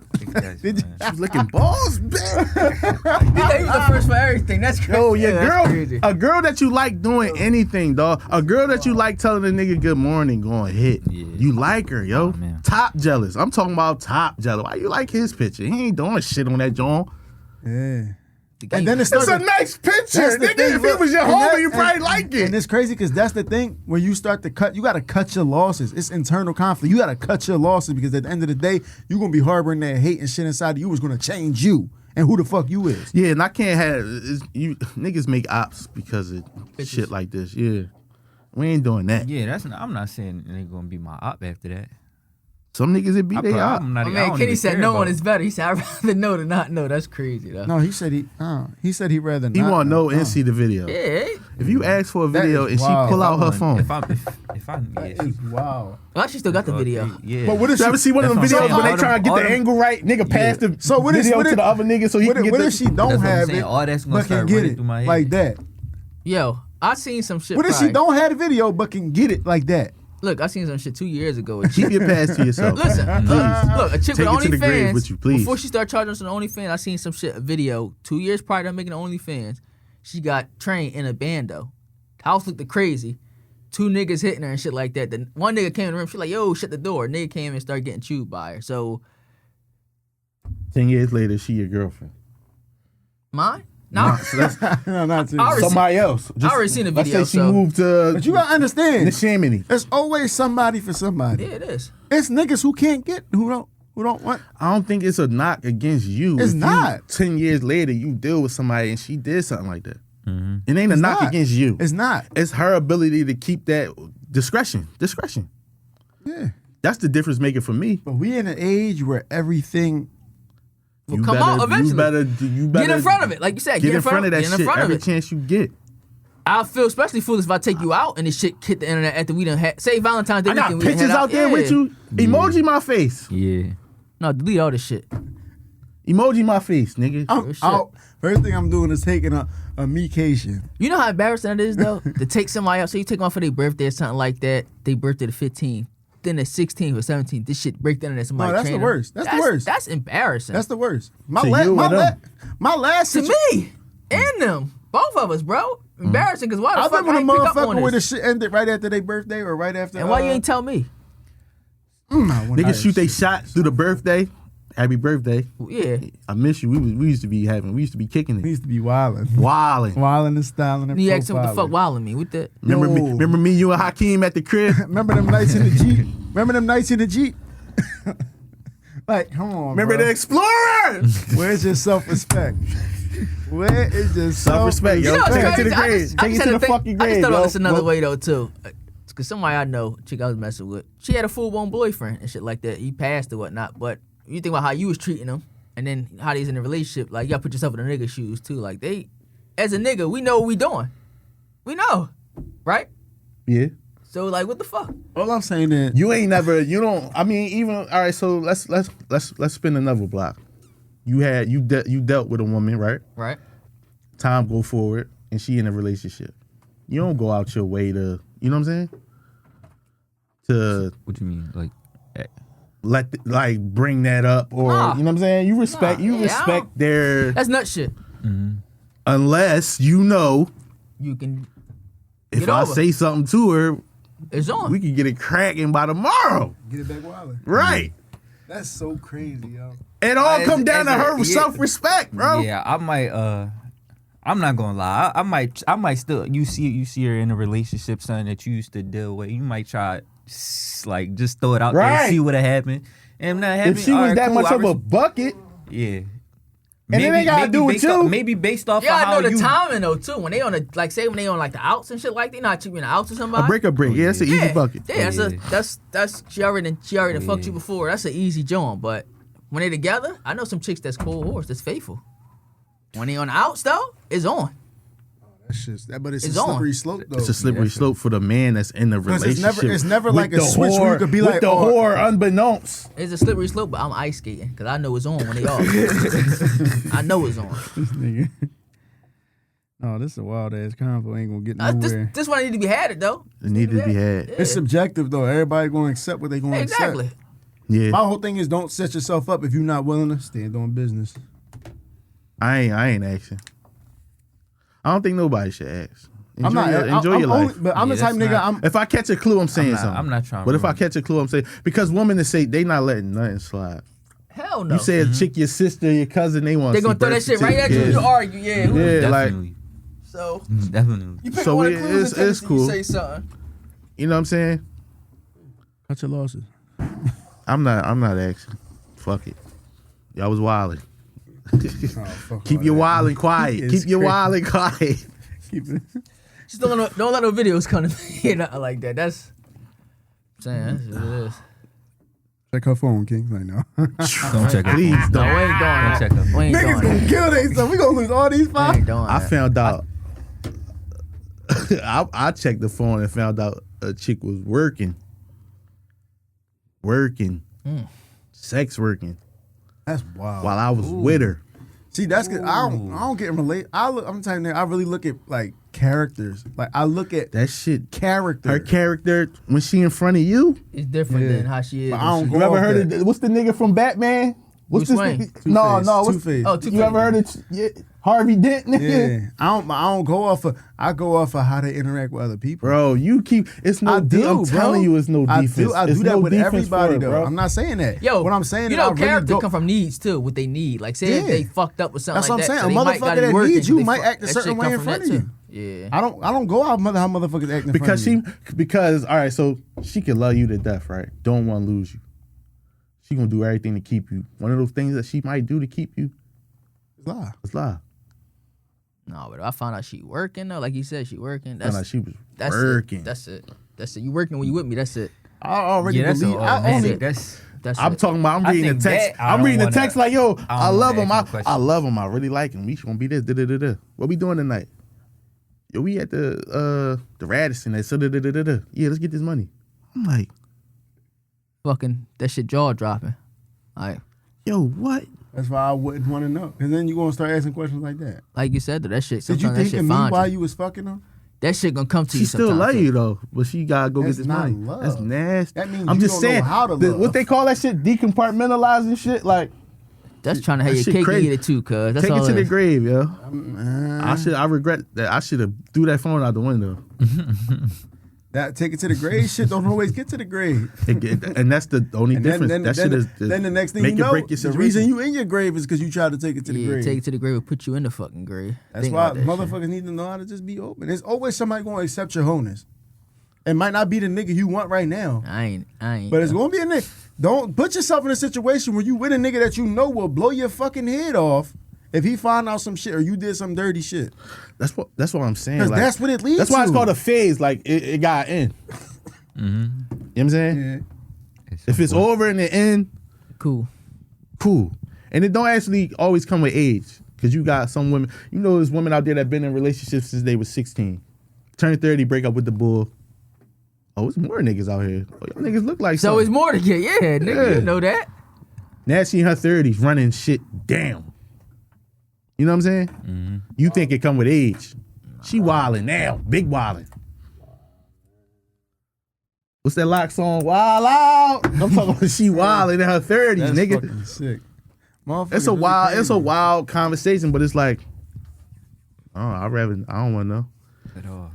you? man. She's licking balls, bitch. He thought he was the first for everything. That's crazy. Yo, your Yeah, that's girl, crazy. a girl that you like doing anything, dog. A girl that you like telling a nigga good morning, going hit. Yeah. You like her, yo. Oh, man. Top jealous. I'm talking about top jealous. Why you like his picture? He ain't doing shit on that joint. Yeah. The And then game- it It's started. a nice picture, That's the nigga. thing, If bro. it was your And homie, that- you probably and- like it. And it's crazy because that's the thing. When you start to cut, you got to cut your losses. It's internal conflict. You got to cut your losses because at the end of the day, you're going to be harboring that hate and shit inside of you. Is going to change you and who the fuck you is. Yeah, and I can't have you niggas make ops because of shit like this. Yeah, we ain't doing that. Yeah, that's. Not, I'm not saying they gonna be my op after that. Some niggas it be they op. I'm not, My I man don't Kenny even said care no about one it. is better. He said I'd rather know than not know. That's crazy though. No, he said he'd rather He not. want to know and see the video. Yeah. If you ask for a That video is and she wild. pull If I out her want- phone, If I yeah, It's wild. Well, she still got the video. Yeah. But what if you ever she? see one of them That's what I'm videos saying. when they All trying to them- get the angle right? Nigga pass the So what if- video what to if- the other nigga so he What can if, get what the. if she don't That's what I'm have saying. it, All that's gonna but can start get running it through my head. like that? Yo, I seen some shit. What if she probably- don't have the video but can get it like that? Look, I seen some shit 2 years ago. with Keep your pass to yourself. Listen, look, a chick Take with it to the grave OnlyFans. with you, please. Before she started charging us on OnlyFans, I seen some shit, a video 2 years prior to her making OnlyFans. She got trained in a bando. House looked crazy. 2 niggas hitting her and shit like that. Then one nigga came in the room. She like, yo, shut the door. Nigga came and started getting chewed by her. So 10 years later, she your girlfriend. mine? No, So that's No, not too. I already somebody else. I already seen the Let's video, say she so- moved to But you gotta understand, Neshaminy. there's always somebody for somebody. yeah, it is. It's niggas who can't get, who don't want. I don't think it's a knock against you. It's If you, not. 10 years later, you deal with somebody and she did something like that. Mhm. It ain't a It's knock not. against you. It's not. It's her ability to keep that discretion. Discretion. Yeah. That's the difference maker for me. But we in an age where everything. Will come out eventually. You better Get in front of it, like you said. Get in front of that get in shit front of every it. chance you get. I feel especially foolish if I take you out and this shit hit the internet after we done had. Say Valentine's Day I got weekend. we done pictures had out there with yeah. you. Emoji my face. Yeah. No, delete all this shit. Emoji my face, nigga. I'm shit. out. First thing I'm doing is taking a mecation. You know how embarrassing that is though to take somebody out. So you take them out for their birthday or something like that. They birthday the 15th. Then the 16th or 17th, this shit break down and somebody. No, that's train the them. worst. That's the worst. That's embarrassing. That's the worst. My To last, you my, or them? my last to situ- me and them, both of us, bro. Embarrassing because why the I fuck remember I the ain't pick up on motherfucker where the this? shit ended right after their birthday or right after. And why you ain't tell me? Niggas shoot they shot through the birthday. Happy birthday. Yeah, I miss you. We used to be kicking He it. used to be wilding, Wilding. wilding and styling. And you asked him what the profiling. fuck wilding me with that. Remember me, you and Hakeem at the crib? Remember them nights in the Jeep? Remember them nights in the Jeep? Like, come on, Remember bro. the Explorer? Where's your self-respect? Where is your Self-respect, yo. You know what's Take it to crazy? the I grave. just Take it had to the think- fucking I just grave, thought of yo. this another Well, way though too. Cause somebody I know, chick I was messing with, she had a full-blown boyfriend and shit like that. He passed or whatnot. But you think about how you was treating him, and then how he's in a relationship. Like you gotta put yourself in a nigga shoes too. Like they, as a nigga, we know what we doing. We know, right? Yeah. So like, what the fuck? All I'm saying is, You ain't never. You don't. I mean, even all right. So let's spin another block. You dealt with a woman, right? Right. time go forward, and she in a relationship. You don't go out your way to, you know what I'm saying? To What you mean? bring that up or Nah. you know what I'm saying? You respect Nah, yeah, I respect don't- their That's nut shit. unless you know You can if get I over. say something to her, It's on. we can get it cracking by tomorrow. Get it back wilder. Right. That's so crazy, yo. It all As- come down to as a- her yeah. self-respect, bro. Yeah, I might. I'm not gonna lie. I might still. You see her in a relationship, something that you used to deal with. You might try, like, just throw it out there, Right. and see what happened. And if not happen, If she was alright, that cool, much I of a bucket, yeah. And it ain't gotta do with based you. Off, maybe based off Yeah, of I how know the you. timing though too. When they on the say when they on like the outs and shit like they not cheating the outs or somebody. a break. Yeah, that's an easy bucket. Yeah, Yeah. that's she already fucked Yeah. you before. That's an easy joint. But when they together, I know some chicks that's cold horse, that's faithful. When they on the outs though, it's on. That shit's but it's It's a on. slippery slope though. It's a slippery slope for the man that's in the 'Cause relationship. it's never with like a the switch where you could be with like, the oh, whore unbeknownst. It's a slippery slope, but I'm ice skating because I know it's on when they off. I know it's on. This nigga. Oh, this is a wild ass convo. Ain't gonna get nowhere. This one need to be had it though. It needed to be had. Yeah. It's subjective though. Everybody gonna accept what they gonna Exactly. accept. Yeah, My whole thing is don't set yourself up if you're not willing to stand on business. I ain't asking. I don't think nobody should ask. Enjoy I'm not. enjoy I'm your only, life. but I'm Yeah, the type that's nigga. not- If I catch a clue, I'm saying not- something. I'm not trying to But if I ruin it. catch a clue, I'm saying because women that say they not letting nothing slide. Hell no. You say a chick, your sister, your cousin, they want. they gonna throw that shit right at you. You argue, yeah. Yeah, like Definitely. So Definitely. you pick So one it- of the clues it's- and it's cool. you say something. you know what I'm saying. Cut your losses. I'm not asking. Fuck it. Y'all was wilding. Oh, fuck Keep all your that. wilding quiet. It's Keep your crazy. wilding quiet. Keep it. Just don't let no videos come to me nothing like that. That's I'm saying that's what it is. Check her phone, King. Right now. Don't check it. Please No, we don't. ain't doing that. check them. We ain't Niggas doing gonna that. kill themselves. We gonna lose all these We five. ain't doing I that. found out. I checked the phone and found out a chick was working, sex working That's wild. while I was with her. See, that's good. I don't get relate. I'm telling you, I really look at like characters. Like I look at That shit. character. Her character when she in front of you. It's different Yeah. than how she is. But when I don't she- go You ever off heard that. of what's the nigga from Batman? What's Bruce this? Wayne. Nigga? No, Two-Face. what's Two-Face. Oh, You Two-Face. ever heard of Harvey Dent? Yeah, I don't go off of. I go off of how they interact with other people. Bro, you keep. It's no. I do, I'm bro. telling you, it's no defense. I It's do that no with defense everybody for it, though. bro. I'm not saying that. Yo, what I'm saying you is know, I really character don't. come from needs too. What they need, like say if Yeah. they fucked up with something That's like what I'm that. saying. so A they might gotta motherfucker be that working needs till you they might fuck- act a that certain shit way come in from front that of too. Yeah. I don't go out how motherfuckers acting because all right, so she can love you to death, right? Don't want to lose you. She gonna do everything to keep you. One of those things that she might do to keep you lie. is lie. No, but if I found out she working though, like you said, she working. Found out That's she was that's working. it. That's it. That's it. You working when you with me. That's it. I already Yeah, that's believe. a, I man, only. that's That's I'm it. talking about. I'm I reading the think text. that I I'm don't reading the wanna- text like, yo, I don't love wanna him. ask no I question. love him. I really like him. We gonna be this. Da, da, da, da. What we doing tonight? Yo, we at the Radisson. So da, da, da, da, da. Yeah, let's get this money. I'm like, fucking that shit jaw dropping. Like yo, what? That's why I wouldn't want to know. Because then you gonna start asking questions like that. you said though, that shit. Did you Sometimes that think shit of me find while you. you was fucking them? That shit gonna come to She you. still sometimes, love you too. though, but she gotta go That's get this not money. love. That's nasty. That means I'm you just don't know saying how to the- love. what they call that shit, decompartmentalizing shit. Like That's trying to have That your shit cake and crazy. eat it too, cuz. That's take all it to it the is. grave, yo. I regret that. I should have threw that phone out the window. That take it to the grave shit don't always get to the grave. And that's the only And difference. then that shit is then the next thing make you know, or break your the situation. reason you in your grave is because you tried to take it to the Yeah, grave. take it to the grave and put you in the fucking grave. That's Think why about that shit. motherfuckers need to know how to just be open. There's always somebody going to accept your wholeness. It might not be the nigga you want right now, I ain't. but it's going to be a nigga. Don't put yourself in a situation where you with a nigga that you know will blow your fucking head off if he find out some shit or you did some dirty shit. That's what I'm saying. Because Like, that's what it leads that's why it's to. called a phase. Like it got in. You know what I'm saying? Yeah. If it's over in the end, Cool. cool. And it don't actually always come with age. Because you got some women, you know, there's women out there that been in relationships since they was 16. Turn 30, break up with the bull. Oh, it's more niggas out here. Oh, y'all niggas look like So something. it's more to get. Yeah, nigga, Yeah. you know that. Now she in her 30s running shit down. You know what I'm saying? Mm-hmm. You think it come with age. She wildin' now. Big wildin'. What's that lock song? Wild out. I'm talking about she wildin' in her 30s, That's nigga. fucking sick. It's a wild conversation, but it's like, oh, I don't want to know. At all.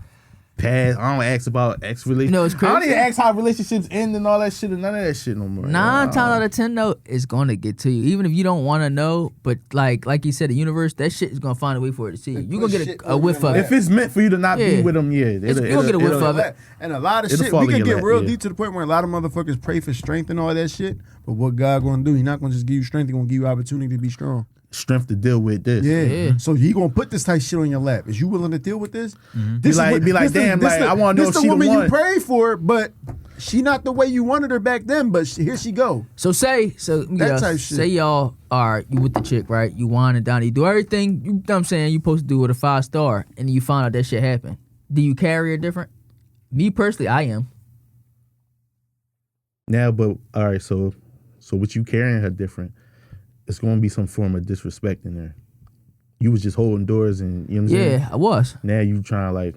Past, I don't ask about ex relationships. You know, it's I don't crazy. even ask how relationships end and all that shit and none of that shit no more. 9 times out of 10 though, it's gonna get to you. Even if you don't want to know, but like you said, the universe, that shit is gonna find a way for it to see you. You gonna get a whiff of If it. it's meant for you to not be Yeah. with them, yeah. You'll get a whiff of it. And a lot of It'll shit, fall we in can your get lap, real yeah. deep to the point where a lot of motherfuckers pray for strength and all that shit. But what God gonna do? He not gonna just give you strength. He gonna give you opportunity to be strong. Strength to deal with this. Yeah. Yeah. So he gonna put this type shit on your lap. Is you willing to deal with this? Be like, damn, like, I wanna know if this she the the woman one. you prayed for, but she not the way you wanted her back then. But here she go. So That type shit. say y'all are you with the chick, right? You wine and dine, you do everything you know what I'm saying you supposed to do with a 5-star, and you find out that shit happened. Do you carry her different? Me personally, I am. Now, but all right, so what you carrying her different, it's gonna be some form of disrespect in there. You was just holding doors and you know what I'm saying? Yeah, I was. Now you trying to like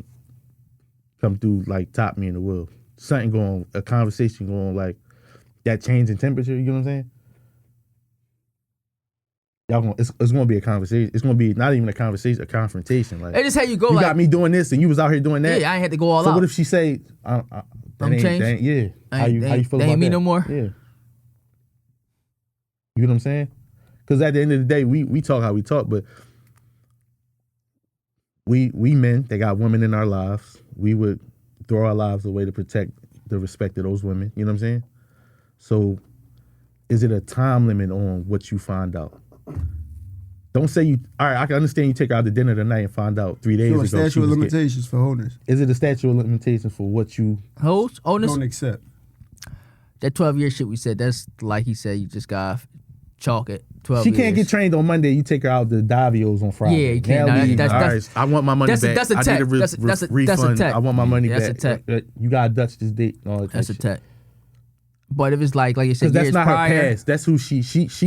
come through like top me in the world. Something going, a conversation going like that change in temperature, you know what I'm saying? Y'all gonna, it's gonna be a conversation. It's gonna be not even a conversation, a confrontation. Like They just had you go you like, got me doing this and you was out here doing that. yeah, I ain't had to go all so out. what if she say, that I'm ain't, changed? that ain't, yeah. How you feel they about ain't me that? no more? Yeah. You know what I'm saying? Because at the end of the day, we talk how we talk, but we men that got women in our lives, we would throw our lives away to protect the respect of those women. You know what I'm saying? So, is it a time limit on what you find out? Don't say you. All right, I can understand you take her out to dinner tonight and find out 3 days So a ago. she statute of was getting- limitations for wholeness. Is it a statute of limitations for what you? Hoes? Oh, this, Don't accept. that 12-year shit we said, that's like he said, you just got chalk it. 12 She years. can't get trained on Monday. You take her out to Davios on Friday. Yeah, you can't. Now No, leave. that's- All that's- right, I want my money that's a- back. that's a I tech. need a That's a refund. tech. I want my money That's back. a tech. You gotta Dutch this date. And all that That's a shit. tech. But if it's like you said, Cause that's years not prior, her past. That's who she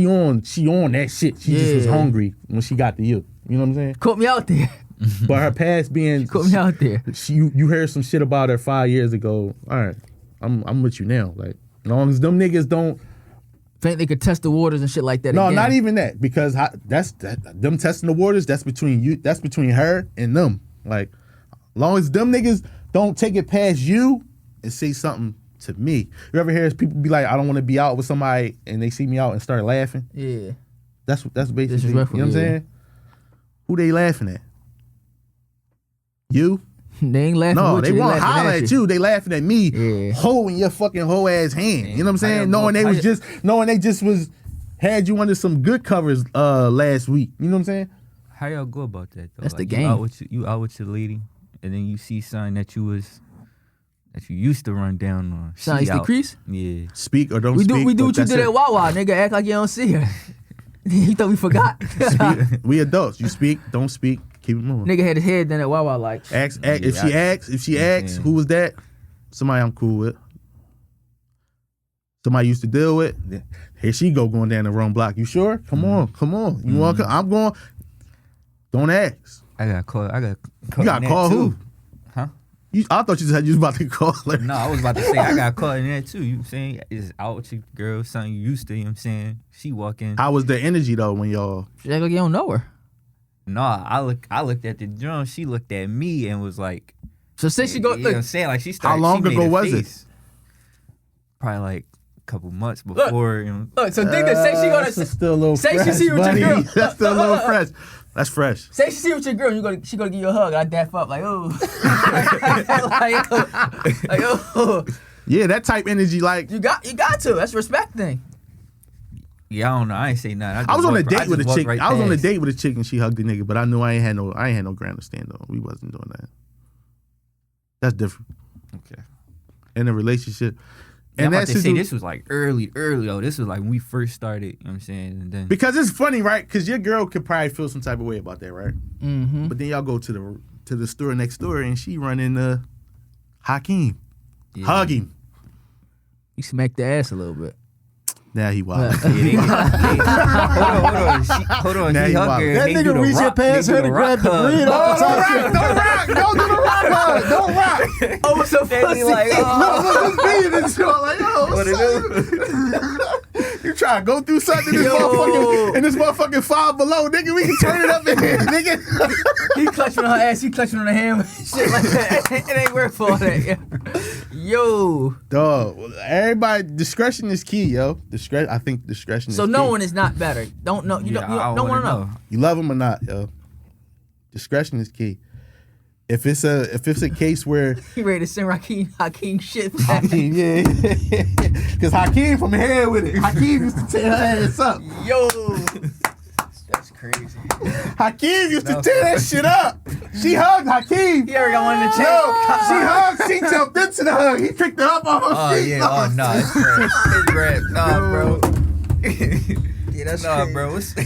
on that shit. She just was Yeah. hungry when she got to you. You know what I'm saying? caught me out there. But her past being Caught me out there. you heard some shit about her 5 years ago. All right, I'm with you now. Like, as long as them niggas don't. Think they could test the waters and shit like that. No, again. not even that. Because them testing the waters. That's between you. That's between her and them. Like, long as them niggas don't take it past you and say something to me. You ever hear people be like, I don't want to be out with somebody, and they see me out and start laughing? Yeah. That's basically, you know Disrespectful, what I'm yeah. saying? Who they laughing at? You? They ain't laughing No, with they you. won't laughing holler at you. They laughing at me, Yeah. holding your fucking whole ass hand. You know what I'm saying? Knowing they just was had you under some good covers last week. You know what I'm saying? How y'all go about that though? That's the Like, game. You out with your lady, and then you see something that you used to run down on. Something She used to out. crease? Yeah. Speak or don't We speak. do but what you that's did it. at Wawa, nigga. Act like you don't see her. You thought we forgot? We adults. You speak, don't speak, keep it moving. Nigga had his head done at Wawa like. If Yeah, she asks, who was that? Somebody I'm cool with. Somebody I used to deal with. Here she going down the wrong block. You sure? Come on. You want? I'm going. Don't ask. I got caught. You got called who? Huh? I thought you said you was about to call her. No, I was about to say I got caught in that too. You know what I'm saying? It's out with your girl, something you used to, you know what I'm saying? She walk in. How was the energy though when y'all? She act like you don't know her. No, I looked at the drum, she looked at me and was like, So since she go, you know what I'm look, saying? Like she started. long she made ago a was it? face. Probably like a couple months before. You know, look. So think that say she gonna That's still a little say she fresh, see with your buddy. girl. That's still a little fresh. That's fresh. say she see with your girl. She gonna give you a hug. I daff up like oh, like oh. Yeah, that type energy. Like You got to. That's a respect thing. yeah, I don't know. I ain't say nothing. I was on a date just with a walked chick. right I was on a past. date with a chick and she hugged the nigga, but I knew I ain't had no ground to stand on. We wasn't doing that. That's different. Okay. In a relationship. And And I'm about to say situ- this was like early though. This was like when we first started. You know what I'm saying? And then because it's funny, right? Because your girl could probably feel some type of way about that, right? Mm-hmm. But then y'all go to the store next door and she running Hakeem. yeah. Hug him. You smack the ass a little bit. Now he wild. Yeah, they get- hold on. Now He you hug wild. her. That They do nigga the reaching rock- past they do her the to rock grab the hug. bread off the top. Don't rock. Don't do the rock. Hug. Don't rock. Oh, so They be pussy. like, oh, Just being in this show like, yo, what it son, you trying to go through something in this Yo. motherfucking, in this motherfucking Five Below, nigga? We can turn it up in here, nigga. He clutching on her ass. He clutching on her hand. Shit like that. It ain't worth all that. Yo. Dog, everybody, discretion is key, yo. I think discretion is So key. knowing is not better. Don't know. You Yeah, don't, I don't want to wanna know. You love him or not, yo. Discretion is key. If it's a case where He ready to send Hakeem shit back. Hakeem, yeah, because Hakeem from here with it. Hakeem used to tear her ass up. Yo. That's crazy. Hakeem used to tear that shit up. She hugged Hakeem. He already got one in the Yo, chat. she hugged. She jumped into the hug. He picked her up off her Oh feet. yeah, oh no, it's grab. It's grab. Nah, bro. Yeah, that's Nah, crazy. bro. What's bro,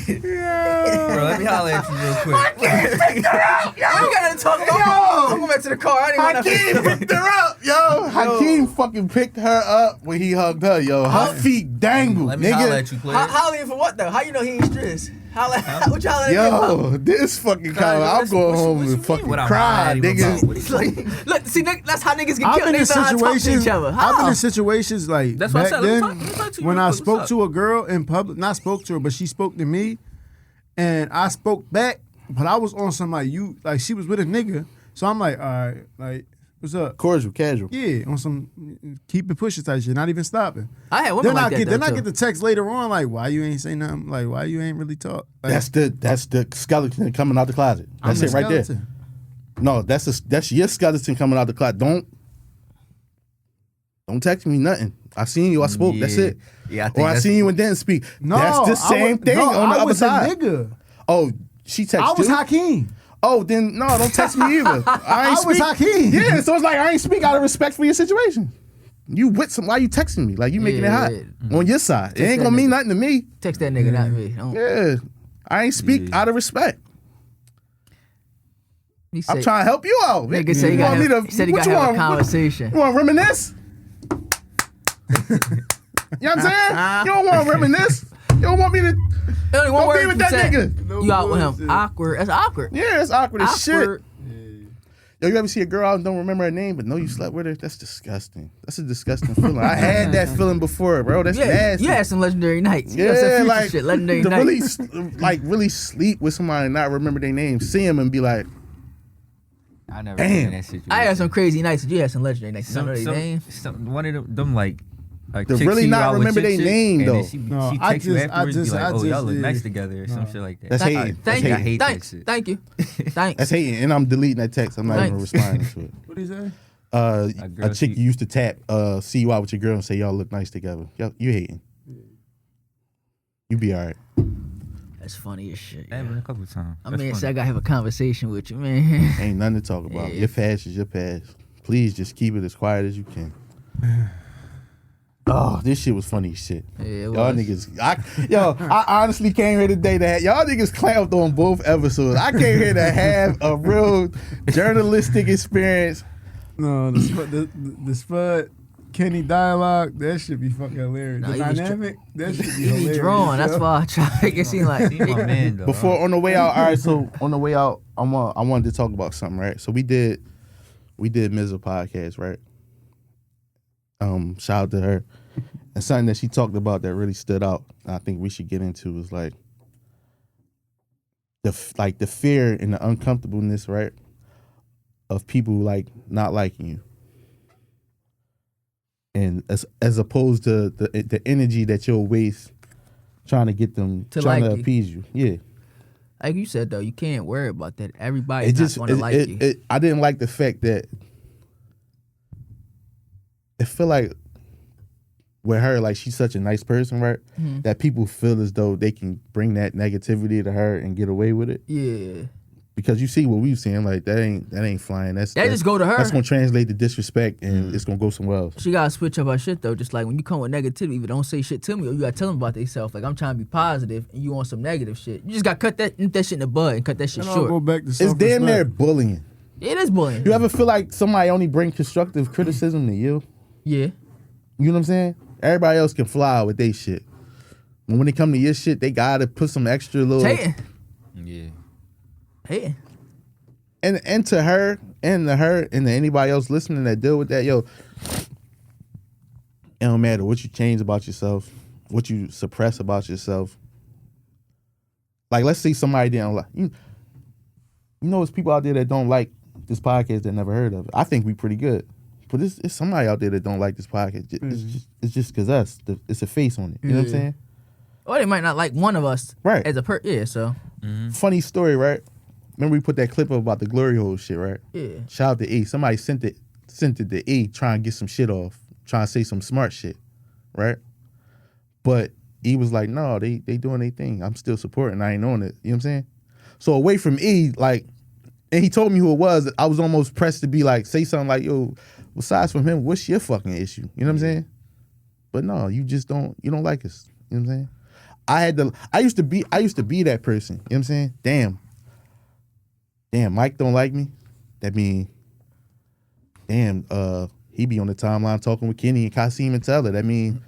let me holler at you real quick. Picked her up, yo. We gotta talk about. Yo. I'm going back to the car. I didn't want Hakeem picked her up, yo. Hakeem fucking picked her up when he hugged her, yo. Her feet dangled, Let me holler nigga. at you, player. Hollering for what though? How you know he ain't stressed? What you hollering at? Yo, this fucking comment. I'm going home what and you mean fucking what I'm cry, hollering at him nigga. about? What He's like, look, see, that's how niggas get I've killed. been in They know how to talk to situations. each other. I've How? been in situations like That's what I back said. Let me then talk to you when real I quick. spoke What's to a girl in public. Not spoke to her, but she spoke to me, and I spoke back. But I was on some like she was with a nigga, so I'm like, all right, like what's up? Cordial, casual. Yeah, on some keep it pushing type shit, not even stopping. I had women like that. Then I though, get the text later on like, why you ain't say nothing? Like, why you ain't really talk? Like, That's the skeleton coming out the closet. I'm That's the it right there. skeleton. No, that's your skeleton coming out the closet. Don't text me nothing. I seen you. I spoke. That's Yeah. it. Yeah, I think Or I that's- seen you and didn't speak. No, that's the same thing on the I other was side. A nigga. Oh, she texted I was you. Hakeem. Oh, then no, don't text me either. I ain't I was speak. Hakeem. Yeah, so it's like I ain't speak out of respect for your situation. You with some? Why you texting me? Like you making it hot on your side. It ain't that gonna mean nigga. nothing to me. Text that nigga, not me. Don't- Yeah, I ain't speak out of respect. He I'm said- trying to help you out. Nigga said he You want me got. He said he what got you to have a want? conversation. You want to reminisce? You know what I'm saying? You don't want to reminisce. You don't want me to. Only one Don't word be with you that said. nigga. You out with him? bullshit. Awkward. That's awkward. Yeah, it's awkward as shit. Awkward. Yo, you ever see a girl out and don't remember her name, but know you slept with her? That's disgusting. That's a disgusting feeling. I had that feeling before, bro. That's Yeah, nasty. you had some legendary nights. You got some Yeah, future like shit, legendary to nights. really sleep with somebody and not remember their name, see them and be like, I never Damn. been in that situation. I had some crazy nights. You had some legendary nights. Some of their names. One of them like To chicks really see you not out with remember your they chick, name, and though. then she No, she I texts you just- afterwards and be like, oh, y'all look yeah. nice together or some shit like that. That's Thank hating. you. That's Thank you. I hate that Thanks. shit. Thank you. Thanks. that's hating, and I'm deleting that text. I'm not even Thanks. responding to it. What do you say? A A girl chick she- you used to tap, see you out with your girl and say y'all look nice together. Yo, you hating. You be all right. That's funny as shit. That happened a couple times. I That's mean, funny. so I gotta have a conversation with you, man. Ain't nothing to talk about. Yeah. Your past is your past. Please just keep it as quiet as you can. Oh, this shit was funny as shit. Yeah, it Y'all was. niggas, I honestly came here today that y'all niggas clamped on both episodes. I came here to have a real journalistic experience. No, the Spud Kenny dialogue, that should be fucking hilarious. Nah, The he was dynamic, that should be He hilarious. be drawing. That's yo. why I try to make it seem like. He my man though. Before on the way out, all right. So on the way out, I wanted to talk about something, right? So we did Mizza podcast, right? Shout out to her. And something that she talked about that really stood out, and I think we should get into is like the fear and the uncomfortableness, right, of people like not liking you, and as opposed to the energy that you'll waste trying to get them To trying like to you. appease you. Yeah, Like you said though, you can't worry about that. Everybody's it not just gonna like you. I didn't like the fact that I feel like with her, like she's such a nice person, right? Mhm. That people feel as though they can bring that negativity to her and get away with it. Yeah. Because you see what we've seen, like that ain't flying. That's Just go to her. That's gonna translate to disrespect, and it's gonna go somewhere else. She gotta switch up her shit though. Just like when you come with negativity, either don't say shit to me or you gotta tell them about themselves. Like I'm trying to be positive and you want some negative shit. You just gotta cut that shit in the bud and cut that shit And I'll go short. back to It's damn near bullying. It is bullying. You ever feel like somebody only bring constructive criticism to you? Yeah. You know what I'm saying? Everybody else can fly with they shit. when it come to your shit, they gotta put some extra little. Hating. Yeah. Hating. And to her and to anybody else listening that deal with that, yo, it don't matter what you change about yourself, what you suppress about yourself. Like, let's say somebody didn't like you. You know, there's people out there that don't like this podcast that never heard of it. I think we pretty good, but it's somebody out there that don't like this podcast. It's just because it's a face on it. You know what I'm saying? Or they might not like one of us, Right. As a yeah. So Funny story, right? Remember we put that clip up about the glory hole shit, right? yeah. Shout out to E. Somebody sent it to E trying to get some shit off, trying to say some smart shit, right? But E was like, no, they doing their thing. I'm still supporting. I ain't on it. You know what I'm saying? So away from E, like, and he told me who it was. I was almost pressed to be like, say something like, yo, besides from him, what's your fucking issue? You know what I'm saying? But no, you don't like us. You know what I'm saying? I used to be that person. You know what I'm saying? Damn, Mike don't like me. That mean, damn, he be on the timeline talking with Kenny and Kasim and Teller. That mean,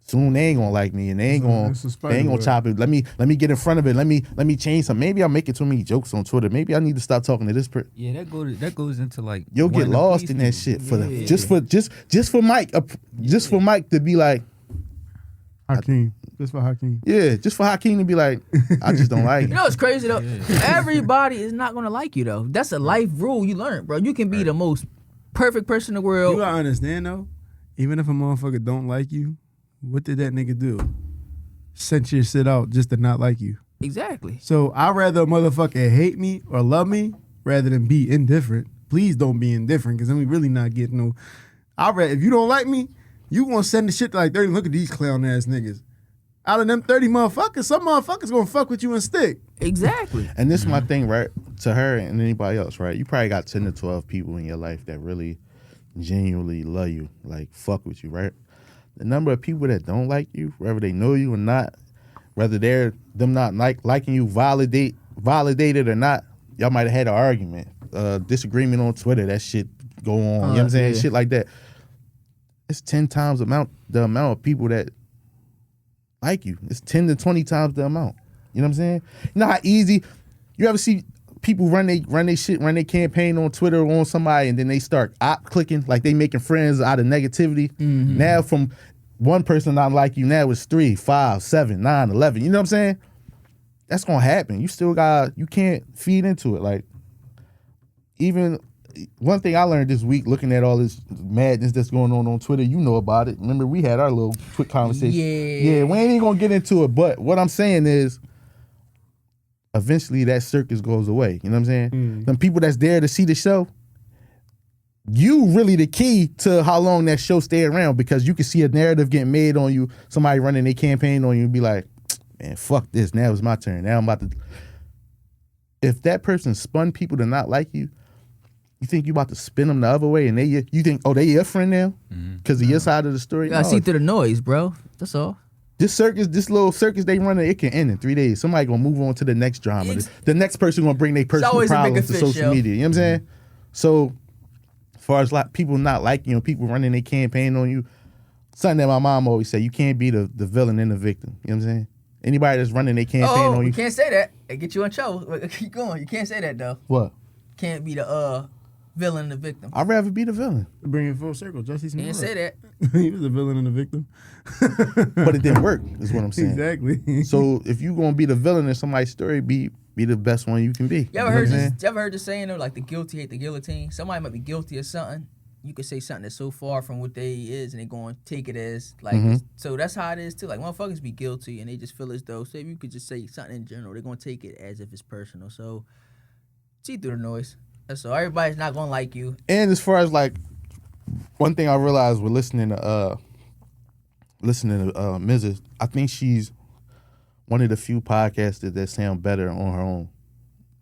soon they ain't gonna like me and they ain't gonna chop it. Let me get in front of it. Let me change something. Maybe I'm making too many jokes on Twitter. Maybe I need to stop talking to this person. Yeah, that goes into like You'll get wanting to lost please in that people. shit just for Mike, just for Mike to be like, Hakeem. Just for Hakeem. yeah, just for Hakeem to be like, I just don't like You it. know what's crazy though? Everybody is not gonna like you though. That's a life rule you learn, bro. You can be the most perfect person in the world. You gotta understand though, even if a motherfucker don't like you, what did that nigga do? Sent your shit out just to not like you. Exactly. So I'd rather a motherfucker hate me or love me rather than be indifferent. Please don't be indifferent, because then we really not getting no. If you don't like me, you gonna send the shit to like 30. Look at these clown ass niggas. Out of them 30 motherfuckers, some motherfuckers gonna fuck with you and stick. Exactly. And this is my thing, right? To her and anybody else, right? You probably got 10 to 12 people in your life that really genuinely love you, like fuck with you, right? The number of people that don't like you, whether they know you or not, whether they're them not liking you validated or not, y'all might have had an argument, disagreement on Twitter, that shit go on, you know what I'm saying? Yeah. Shit like that. It's 10 times the amount of people that like you. It's 10 to 20 times the amount. You know what I'm saying? You know how easy you ever see people run their campaign on Twitter or on somebody, and then they start clicking, like they making friends out of negativity. Now from one person not like you, now it's 3, 5, 7, 9, 11. You know what I'm saying? That's gonna happen. You can't feed into it. Like, even one thing I learned this week, looking at all this madness that's going on Twitter, you know about it. Remember, we had our little quick conversation. Yeah, we ain't even gonna get into it. But what I'm saying is, eventually that circus goes away. You know what I'm saying? Them people that's there to see the show, you really the key to how long that show stay around, because you can see a narrative getting made on you, somebody running their campaign on you, and be like, man, fuck this. Now it's my turn. Now I'm about to. If that person spun people to not like you, you think you about to spin them the other way, and you think, oh, they your friend now because of your side of the story? You gotta see through the noise, bro. That's all. This little circus they running, it can end in 3 days. Somebody gonna move on to the next drama. The next person gonna bring their personal always a bigger problems to fish, social yo. media. You know what I'm saying? So, as far as like people not liking you, people running their campaign on you, something that my mom always say, you can't be the villain and the victim. You know what I'm saying? Anybody that's running their campaign on you you. can't say that. It get you in trouble. Keep going. You can't say that though. What? Can't be the villain and the victim. I'd rather be the villain. Bring it full circle. Jesse Smith. Can't say that. He was the villain and the victim. But it didn't work, is what I'm saying. Exactly. So if you gonna be the villain in somebody's story, be the best one you can be. You ever know heard what I'm this? saying? You ever heard the saying though, like the guilty hate the guillotine? Somebody might be guilty of something. You could say something that's so far from what they is, and they going to take it as like. So that's how it is too. Like motherfuckers be guilty, and they just feel as though. Say if you could just say something in general, they're gonna take it as if it's personal. So see through the noise. That's all. Everybody's not gonna like you. And as far as like, one thing I realized with listening to Mrs., I think she's one of the few podcasters that sound better on her own.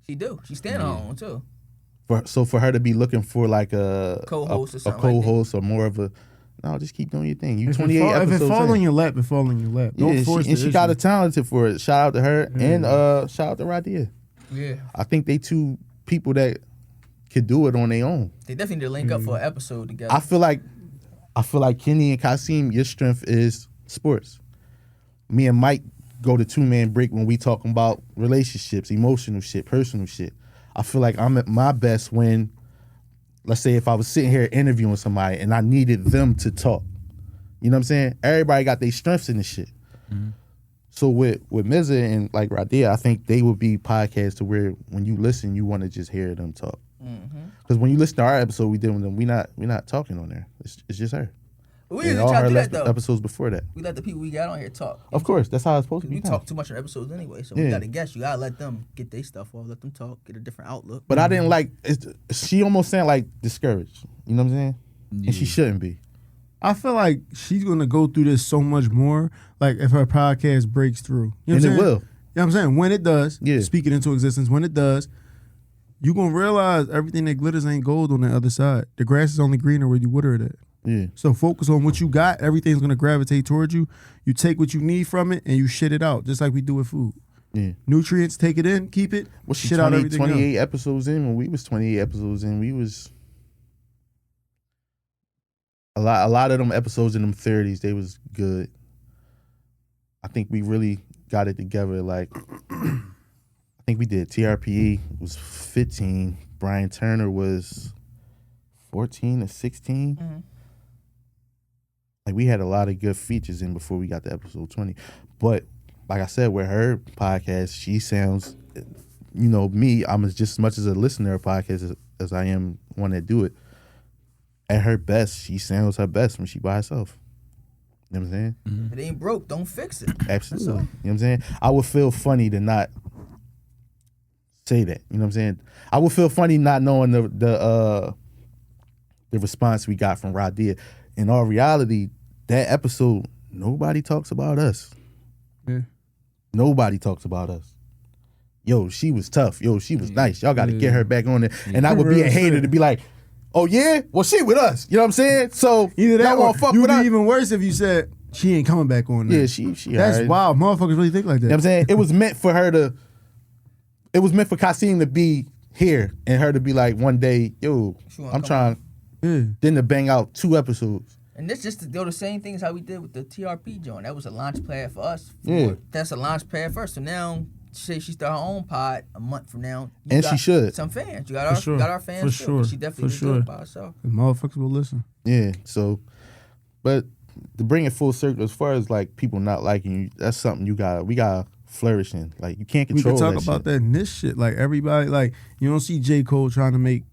She do. She stand on her own too. For her to be looking for like a Co-host or a something like co-host or more of a, no, just keep doing your thing. You If 28 it episodes fall in. on your lap, it fall on your lap. Don't Yeah, force she got it talented for it. Shout out to her and shout out to Radia. Yeah. I think they two people that could do it on their own. They definitely need to link up for an episode together. I feel like Kenny and Kasim, your strength is sports. me and Mike go to 2-man break when we talking about relationships, emotional shit, personal shit. I feel like I'm at my best when, let's say, if I was sitting here interviewing somebody and I needed them to talk. You know what I'm saying? Everybody got their strengths in this shit. So with Mizza and like Radia, I think they would be podcasts to where when you listen, you want to just hear them talk. Because when you listen to our episode we did with them, we not talking on there. It's just her. We And usually all try her to do that though. episodes before that. We let the people we got on here talk. Of course, that's how it's supposed to be. We done. talk too much on episodes anyway, so Yeah. we got to guess. You gotta let them get their stuff off, let them talk, get a different outlook. But I didn't like. She almost sounded like discouraged. You know what I'm saying? And she shouldn't be. I feel like she's gonna go through this so much more. Like if her podcast breaks through, you know And what I'm it saying? will. You know what I'm saying? When it does, Yeah. speak it into existence. When it does, you gonna realize everything that glitters ain't gold on the other side. The grass is only greener where you water it at. Yeah. So focus on what you got. Everything's gonna gravitate towards you. You take what you need from it and you shit it out, just like we do with food. Yeah. Nutrients, take it in, keep it. What's she shit out 20, everything 28 else. episodes in? When we was 28 episodes in, we was a lot of them episodes in them 30s. They was good. I think we really got it together. Like I think we did. TRPE was 15. Brian Turner was 14 or 16. Like we had a lot of good features in before we got to episode 20. But like I said, with her podcast, she sounds, you know, me, I'm just as much as a listener of podcasts as I am one that do it. At her best, she sounds her best when she by herself. You know what I'm saying? If it ain't broke, don't fix it. Absolutely. all. You know what I'm saying? I would feel funny to not say that. You know what I'm saying? I would feel funny not knowing the response we got from Radia. In all reality, that episode, nobody talks about us. Yeah. Nobody talks about us. Yo, she was tough. Yo, she was nice. Y'all got to get her back on there. And I would be a hater to be like, oh yeah? Well, she with us. You know what I'm saying? So Either that y'all or won't fuck you'd with be us. even worse if you said she ain't coming back on there. Yeah, she That's alright. wild. Motherfuckers really think like that. You know what I'm saying? It was meant for her to, it was meant for Kasim to be here and her to be like one day, yo, She wanna I'm come trying, Yeah. then to bang out 2 episodes. And this just the same thing as how we did with the TRP joint. That was a launch pad for us. Yeah. That's a launch pad first. So now, say she start her own pod a month from now. you And she got should. Some fans. You got For our sure. got our fans. For too, but sure. She definitely For did good sure. by herself. The motherfuckers will listen. Yeah, so, but to bring it full circle, as far as like people not liking you, that's something we gotta flourish in. Like you can't We control could talk that about shit. that in this shit. Like everybody, like you don't see J. Cole trying to make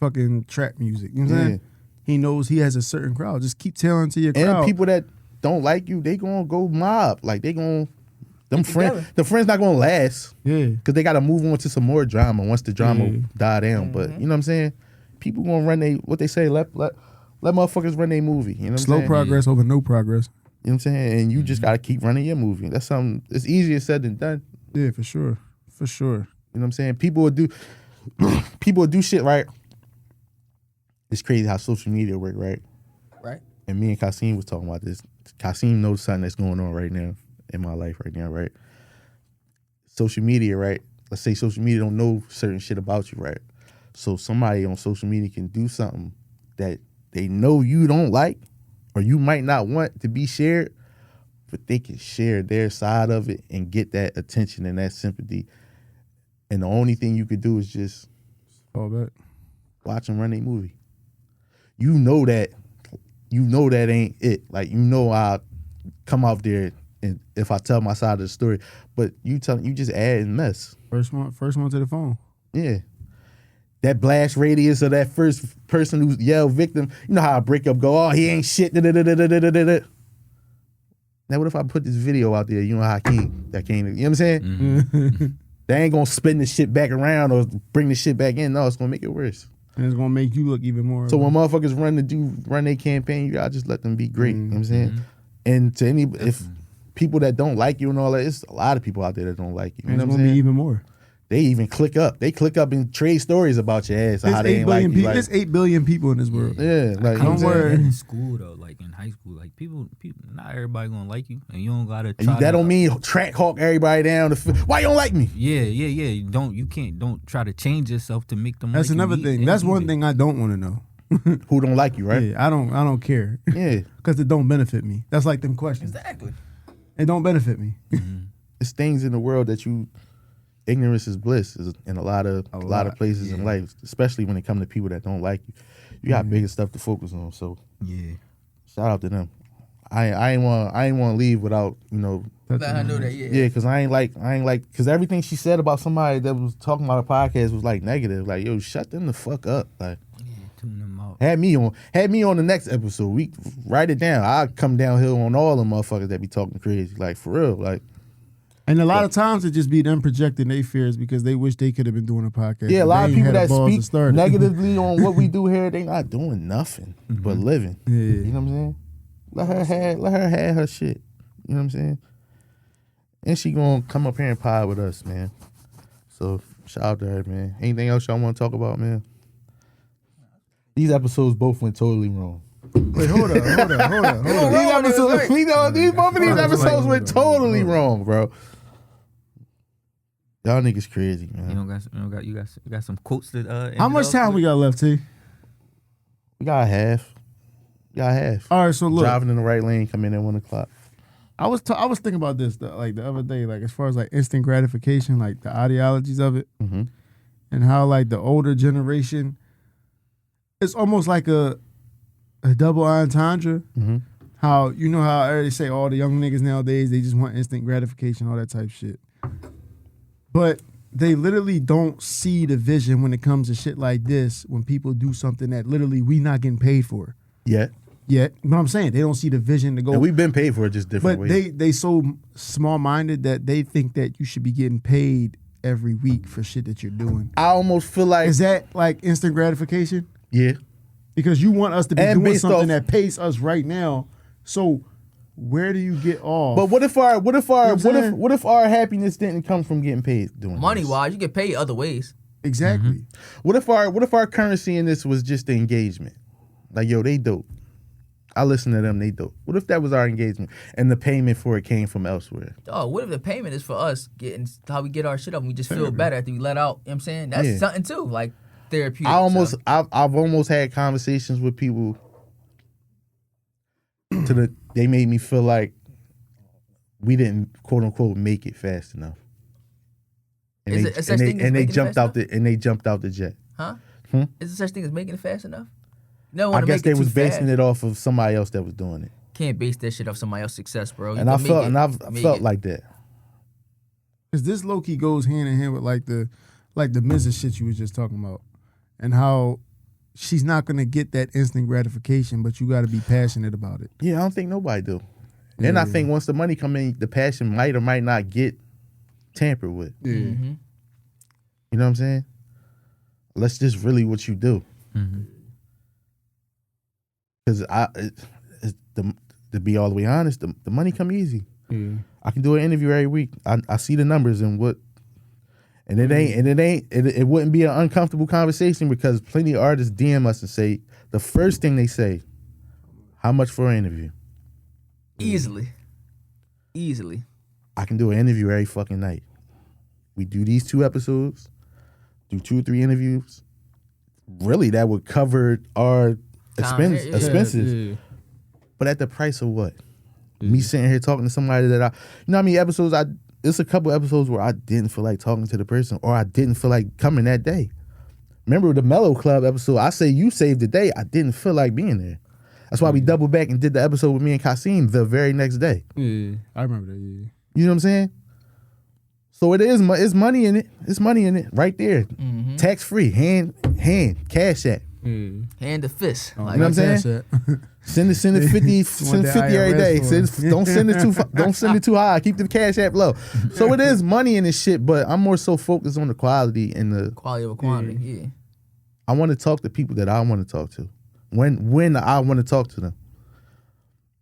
fucking trap music. You know what I'm saying? He knows he has a certain crowd. Just keep telling to your crowd. And people that don't like you, they gonna go mob. Like they gonna, them Get friends, together. the friends not gonna last. yeah. Cause they gotta move on to some more drama once the drama Yeah. die down. But you know what I'm saying? People gonna run what they say, let motherfuckers run their movie. You know what I'm Slow saying? progress over no progress. You know what I'm saying? And you just gotta keep running your movie. That's something, it's easier said than done. Yeah, for sure. For sure. You know what I'm saying? People will do shit, right? It's crazy how social media work, right? Right? And me and Kasim was talking about this. Kasim knows something that's going on right now in my life right now, right? Social media, right? Let's say social media don't know certain shit about you, right? So somebody on social media can do something that they know you don't like or you might not want to be shared, but they can share their side of it and get that attention and that sympathy. And the only thing you could do is just All that. watch them run a movie. You know that ain't it. Like you know I'll come out there and if I tell my side of the story, but you just add and mess. First one to the phone. Yeah. That blast radius of that first person who yelled victim, you know how a breakup go, oh, he ain't shit. Da-da-da-da-da-da-da-da. Now what if I put this video out there, you know how that came, you know what I'm saying? They ain't gonna spin the shit back around or bring the shit back in. No, it's gonna make it worse. And it's gonna make you look even more. So when motherfuckers run their campaign, you gotta just let them be great. You know what I'm saying? And to if people that don't like you and all that, it's a lot of people out there that don't like you. You and know it's what I'm gonna be saying? even more. They even click up. They click up and trade stories about your ass or how they ain't like you. Like, There's 8 billion people in this world. yeah, like you know what I'm Don't saying? worry. In school though, like in high school, like people, not everybody gonna like you, and you don't gotta. And Try that to, don't mean track hawk everybody down. Why you don't like me? Yeah. You can't try to change yourself to make them. That's like you. another thing. That's one thing I don't want to know. Who don't like you, right? Yeah, I don't care Yeah. because it don't benefit me. That's like them questions. Exactly. It don't benefit me. It's things in the world that ignorance is bliss is in a lot of places in life, especially when it comes to people that don't like you. You got bigger stuff to focus on. So Yeah. shout out to them. I ain't want to leave without Let her know that. Yeah. yeah, because I ain't like because everything she said about somebody that was talking about a podcast was like negative. Like, yo, shut them the fuck up. Like, Tune them out. had me on the next episode. We write it down. I'll come downhill on all the motherfuckers that be talking crazy. Like, for real. Like, And a lot of times it just be them projecting their fears because they wish they could have been doing a podcast. yeah, a but lot they of ain't people had the that balls to speak start it. negatively on what we do here, they not doing nothing but living. Yeah. You know what I'm saying? Let her have her shit. You know what I'm saying? And she gonna come up here and pod with us, man. So shout out to her, man. Anything else y'all want to talk about, man? These episodes both went totally wrong. Wait, hold up. These episodes, both of these episodes went totally wrong, bro. Y'all niggas crazy, man. You got some quotes that How much time we got left, T? We got half. All right, so look. Driving in the right lane, come in at 1 o'clock. I was thinking about this the other day, like as far as like instant gratification, like the ideologies of it, Mm-hmm. and how like the older generation, it's almost like a double entendre. Mm-hmm. How how I already say all the young niggas nowadays they just want instant gratification, all that type shit, but they literally don't see the vision when it comes to shit like this. When people do something that literally we not getting paid for Yeah. yet, but I'm saying they don't see the vision to go. And we've been paid for it just different But ways. they so small minded that they think that you should be getting paid every week for shit that you're doing. I almost feel like Is that like instant gratification? yeah. Because you want us to be And doing based something off- that pays us right now. So where do you get off? But what if saying? what if our happiness didn't come from getting paid doing Money this? wise, you get paid other ways. exactly. What if our currency in this was just the engagement? Like, yo, they dope. I listen to them, they dope. What if that was our engagement and the payment for it came from elsewhere? Oh, what if the payment is for us getting how we get our shit up and we just feel better after we let out? You know what I'm saying? That's Yeah. something too, like therapeutic. I've almost had conversations with people they made me feel like we didn't quote unquote make it fast enough. And Is they, it a such and they, thing as and they making it jumped fast out they jumped out the jet. Huh? Hmm? Is there such thing as making it fast enough? No I one guess they was basing basing it off of somebody else that was doing it. Can't base that shit off somebody else's success, bro. You And can I've make felt it. like that. Because this low key goes hand in hand with like the Mrs. shit you was just talking about. And how she's not gonna get that instant gratification, but you gotta be passionate about it. Yeah, I don't think nobody do. And I think once the money come in, the passion might or might not get tampered with. Yeah. Mm-hmm. You know what I'm saying? That's just really what you do. Because to be all the way honest, the money come easy. Yeah. I can do an interview every week. I see the numbers and it wouldn't be an uncomfortable conversation because plenty of artists DM us and say the first thing they say, how much for an interview? Easily. I can do an interview every fucking night. We do these 2 episodes, do 2 or 3 interviews. Really, that would cover our expenses. Yeah. But at the price of what? Me sitting here talking to somebody that you know how many episodes it's a couple episodes where I didn't feel like talking to the person or I didn't feel like coming that day. Remember the Mellow Club episode? I say you saved the day. I didn't feel like being there. That's why we doubled back and did the episode with me and Kasim the very next day. Yeah. I remember that, yeah. You know what I'm saying? So it's money in it. It's money in it right there. Tax free, hand, cash app. Hand to fist. You know what I'm saying? Send it 50, send that 50 every day. IRS Don't send it too high. Keep the cash app low. So it is money in this shit, but I'm more so focused on the quality and the Quality over quantity, yeah. I want to talk to people that I want to talk to. When I want to talk to them.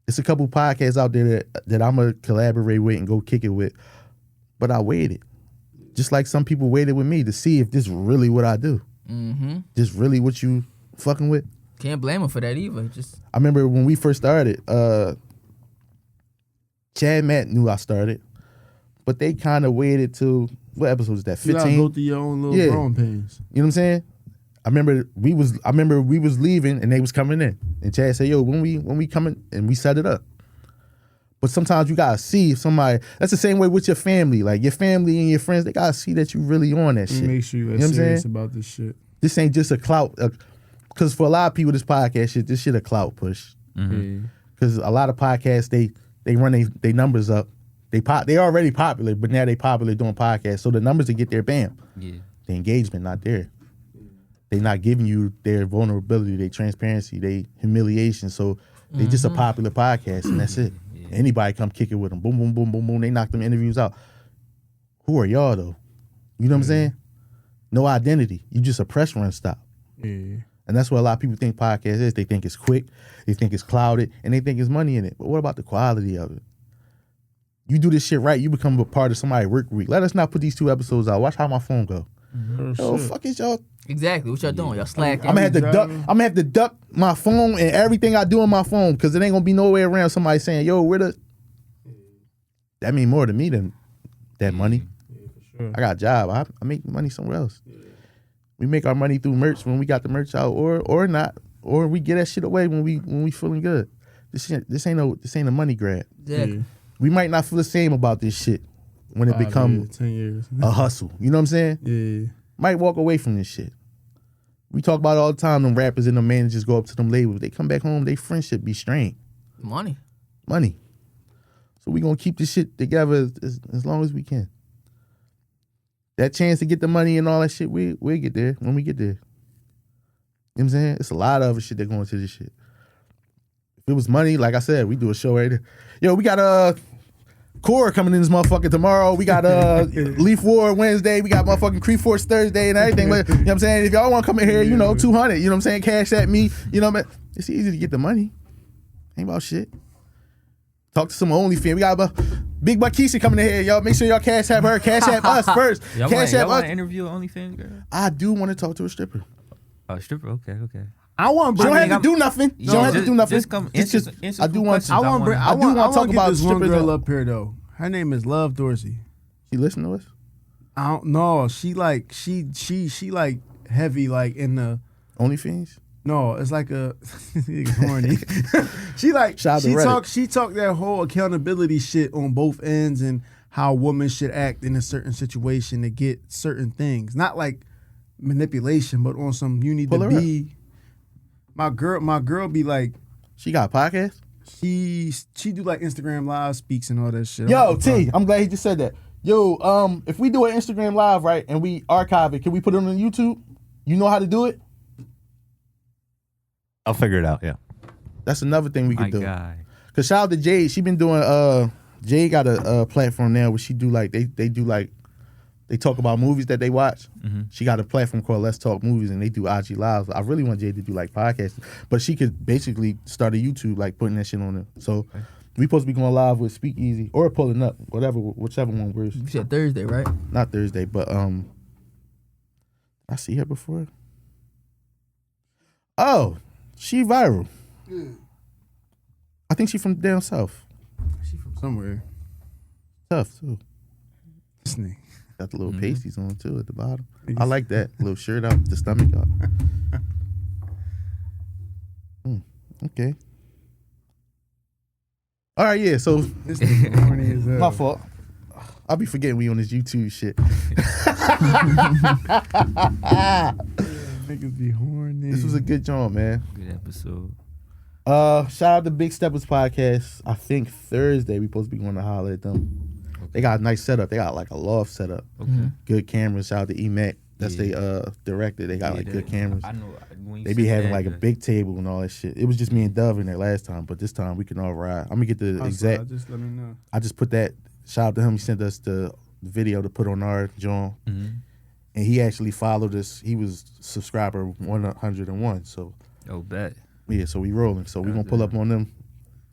It's a couple podcasts out there that I'm gonna collaborate with and go kick it with. But I waited. Just like some people waited with me to see if this is really what I do. Mm-hmm. This really what you fucking with. Can't blame him for that either. Just I remember when we first started, Chad Matt knew I started, but they kind of waited till, what episode is that, You gotta 15? go through your own little Yeah. growing pains. You know what I'm saying? I remember we was leaving and they was coming in. And Chad said, yo, when we coming, and we set it up. But sometimes you gotta see if somebody. That's the same way with your family. Like your family and your friends, they gotta see that you really on that shit. Make sure you're You know what I'm serious saying? about this shit. This ain't just a clout. Because for a lot of people, this podcast shit, this shit a clout push. Mm-hmm. Yeah. Because a lot of podcasts, they run they numbers up. They already popular, but now they popular doing podcasts. So the numbers to get there, bam. Yeah. The engagement not there. They not giving you their vulnerability, their transparency, their humiliation. So they just a popular podcast, and that's it. Yeah. Anybody come kick it with them. Boom, boom, boom, boom, boom. They knock them interviews out. Who are y'all though? You know what I'm saying? No identity. You just a press run stop. Yeah. And that's what a lot of people think podcast is. They think it's quick, they think it's clouded, and they think it's money in it. But what about the quality of it? You do this shit right, you become a part of somebody's work week. Let us not put these 2 episodes out. Watch how my phone go. Oh, fuck is y'all? Exactly. What y'all doing? Y'all slacking. I'm gonna have to duck. driving. I'm gonna have to duck my phone and everything I do on my phone because it ain't gonna be nowhere around somebody saying, "Yo, where the?" That mean more to me than that money. Sure. I got a job. I make money somewhere else. We make our money through merch when we got the merch out, or not, or we get that shit away when we feeling good. This ain't a money grab. Exactly. We might not feel the same about this shit when it 5 become years, 10 years. a hustle. You know what I'm saying? Yeah. Might walk away from this shit. We talk about it all the time. Them rappers and the managers go up to them labels. They come back home. They friendship be strained. Money. Money. So we gonna keep this shit together as long as we can. That chance to get the money and all that shit, we'll get there when we get there. You know what I'm saying? It's a lot of other shit that go into this shit. If it was money, like I said, we do a show right there. Yo, we got Core coming in this motherfucker tomorrow. We got Leaf War Wednesday. We got motherfucking Creep Force Thursday and everything. But, you know what I'm saying? If y'all want to come in here, 200, you know what I'm saying? Cash at me. You know what I mean? It's easy to get the money. Ain't about shit. Talk to some OnlyFans. We got Big Buck Keisha coming in here, y'all. Make sure y'all cash app her. Cash app us first. Y'all Cash app want us. to interview an OnlyFans girl? I do want to talk to a stripper. Oh, stripper. Okay. I want She to don't bring. have to do nothing. She don't have to do nothing. Just come It's answer, just- answer I do some want questions. to. I want to I do wanna talk get about this one strippers girl though. up here though. Her name is Love Dorsey. She listen to us? I don't know. She like heavy like in the. OnlyFans? No, it's like a horny. she like Shout out to Reddit. she talk that whole accountability shit on both ends and how women should act in a certain situation to get certain things. Not like manipulation, but on some you need Pull to her be. My girl be like She got a podcast? she do like Instagram live speaks and all that shit. Yo, T, I'm glad he just said that. Yo, if we do an Instagram live, right, and we archive it, can we put it on YouTube? You know how to do it? I'll figure it out. Yeah. That's another thing we My could do. guy. Cause shout out to Jade. She been doing Jade got a platform now where she do like they do like they talk about movies that they watch. Mm-hmm. She got a platform called Let's Talk Movies and they do IG lives. I really want Jade to do like podcasts, but she could basically start a YouTube like putting that shit on it. So we supposed to be going live with Speakeasy or pulling up, whichever one works. You said Thursday, right? Not Thursday, but I see her before. Oh, she viral. I think she from down south. She from somewhere. Tough too. Listening. Got the little pasties on too at the bottom. I like that little shirt out, the stomach out. Okay. All right, yeah. So This nigga horny as hell. my fault. I'll be forgetting we on this YouTube shit. Niggas be horny. This was a good job, man. Good episode. Shout out to Big Steppers Podcast. I think Thursday we supposed to be going to holler at them. They got a nice setup. They got like a loft setup. Okay. Good cameras. Shout out to E-Mac. That's Yeah. they director. They got like good cameras. I know. When you They be said having that, like a big table and all that shit. It was just me and Dove in there last time, but this time we can all ride. I'm gonna get the exact. Just let me know. I just put that. Shout out to him. He sent us the video to put on our joint, Mhm. and he actually followed us. He was subscriber 101. So Oh, bet. yeah, so we rolling. So we gonna pull up on them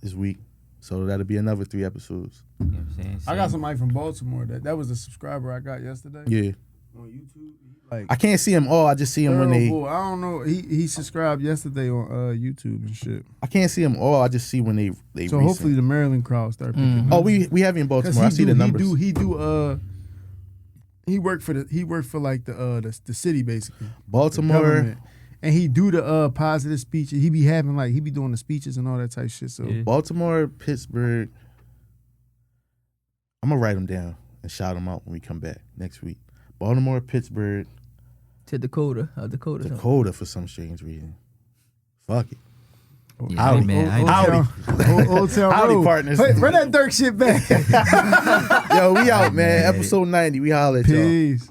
this week. So that'll be another 3 episodes. You know what I'm saying? I got somebody from Baltimore. That was the subscriber I got yesterday Yeah, on YouTube. Like I can't see them all. I just see them when they. terrible. I don't know. He subscribed yesterday on YouTube and shit. I can't see them all. I just see when they. So recent. hopefully the Maryland crowd start picking Oh, up. we have you in 'Cause Baltimore. I see the numbers. He worked for like the city basically. the Baltimore. government. And he do the positive speeches. He be doing the speeches and all that type shit. So Yeah. Baltimore, Pittsburgh, I'm gonna write them down and shout them out when we come back next week. Baltimore, Pittsburgh, To Dakota. Dakota. Dakota for some strange reason. Fuck it. Yeah, Howdy. hey, man, Old I- Town- Old Town Howdy, Road. partners. Hey, bring that Dirk shit back. Yo, we out, man. Episode 90. We holla at y'all. Peace.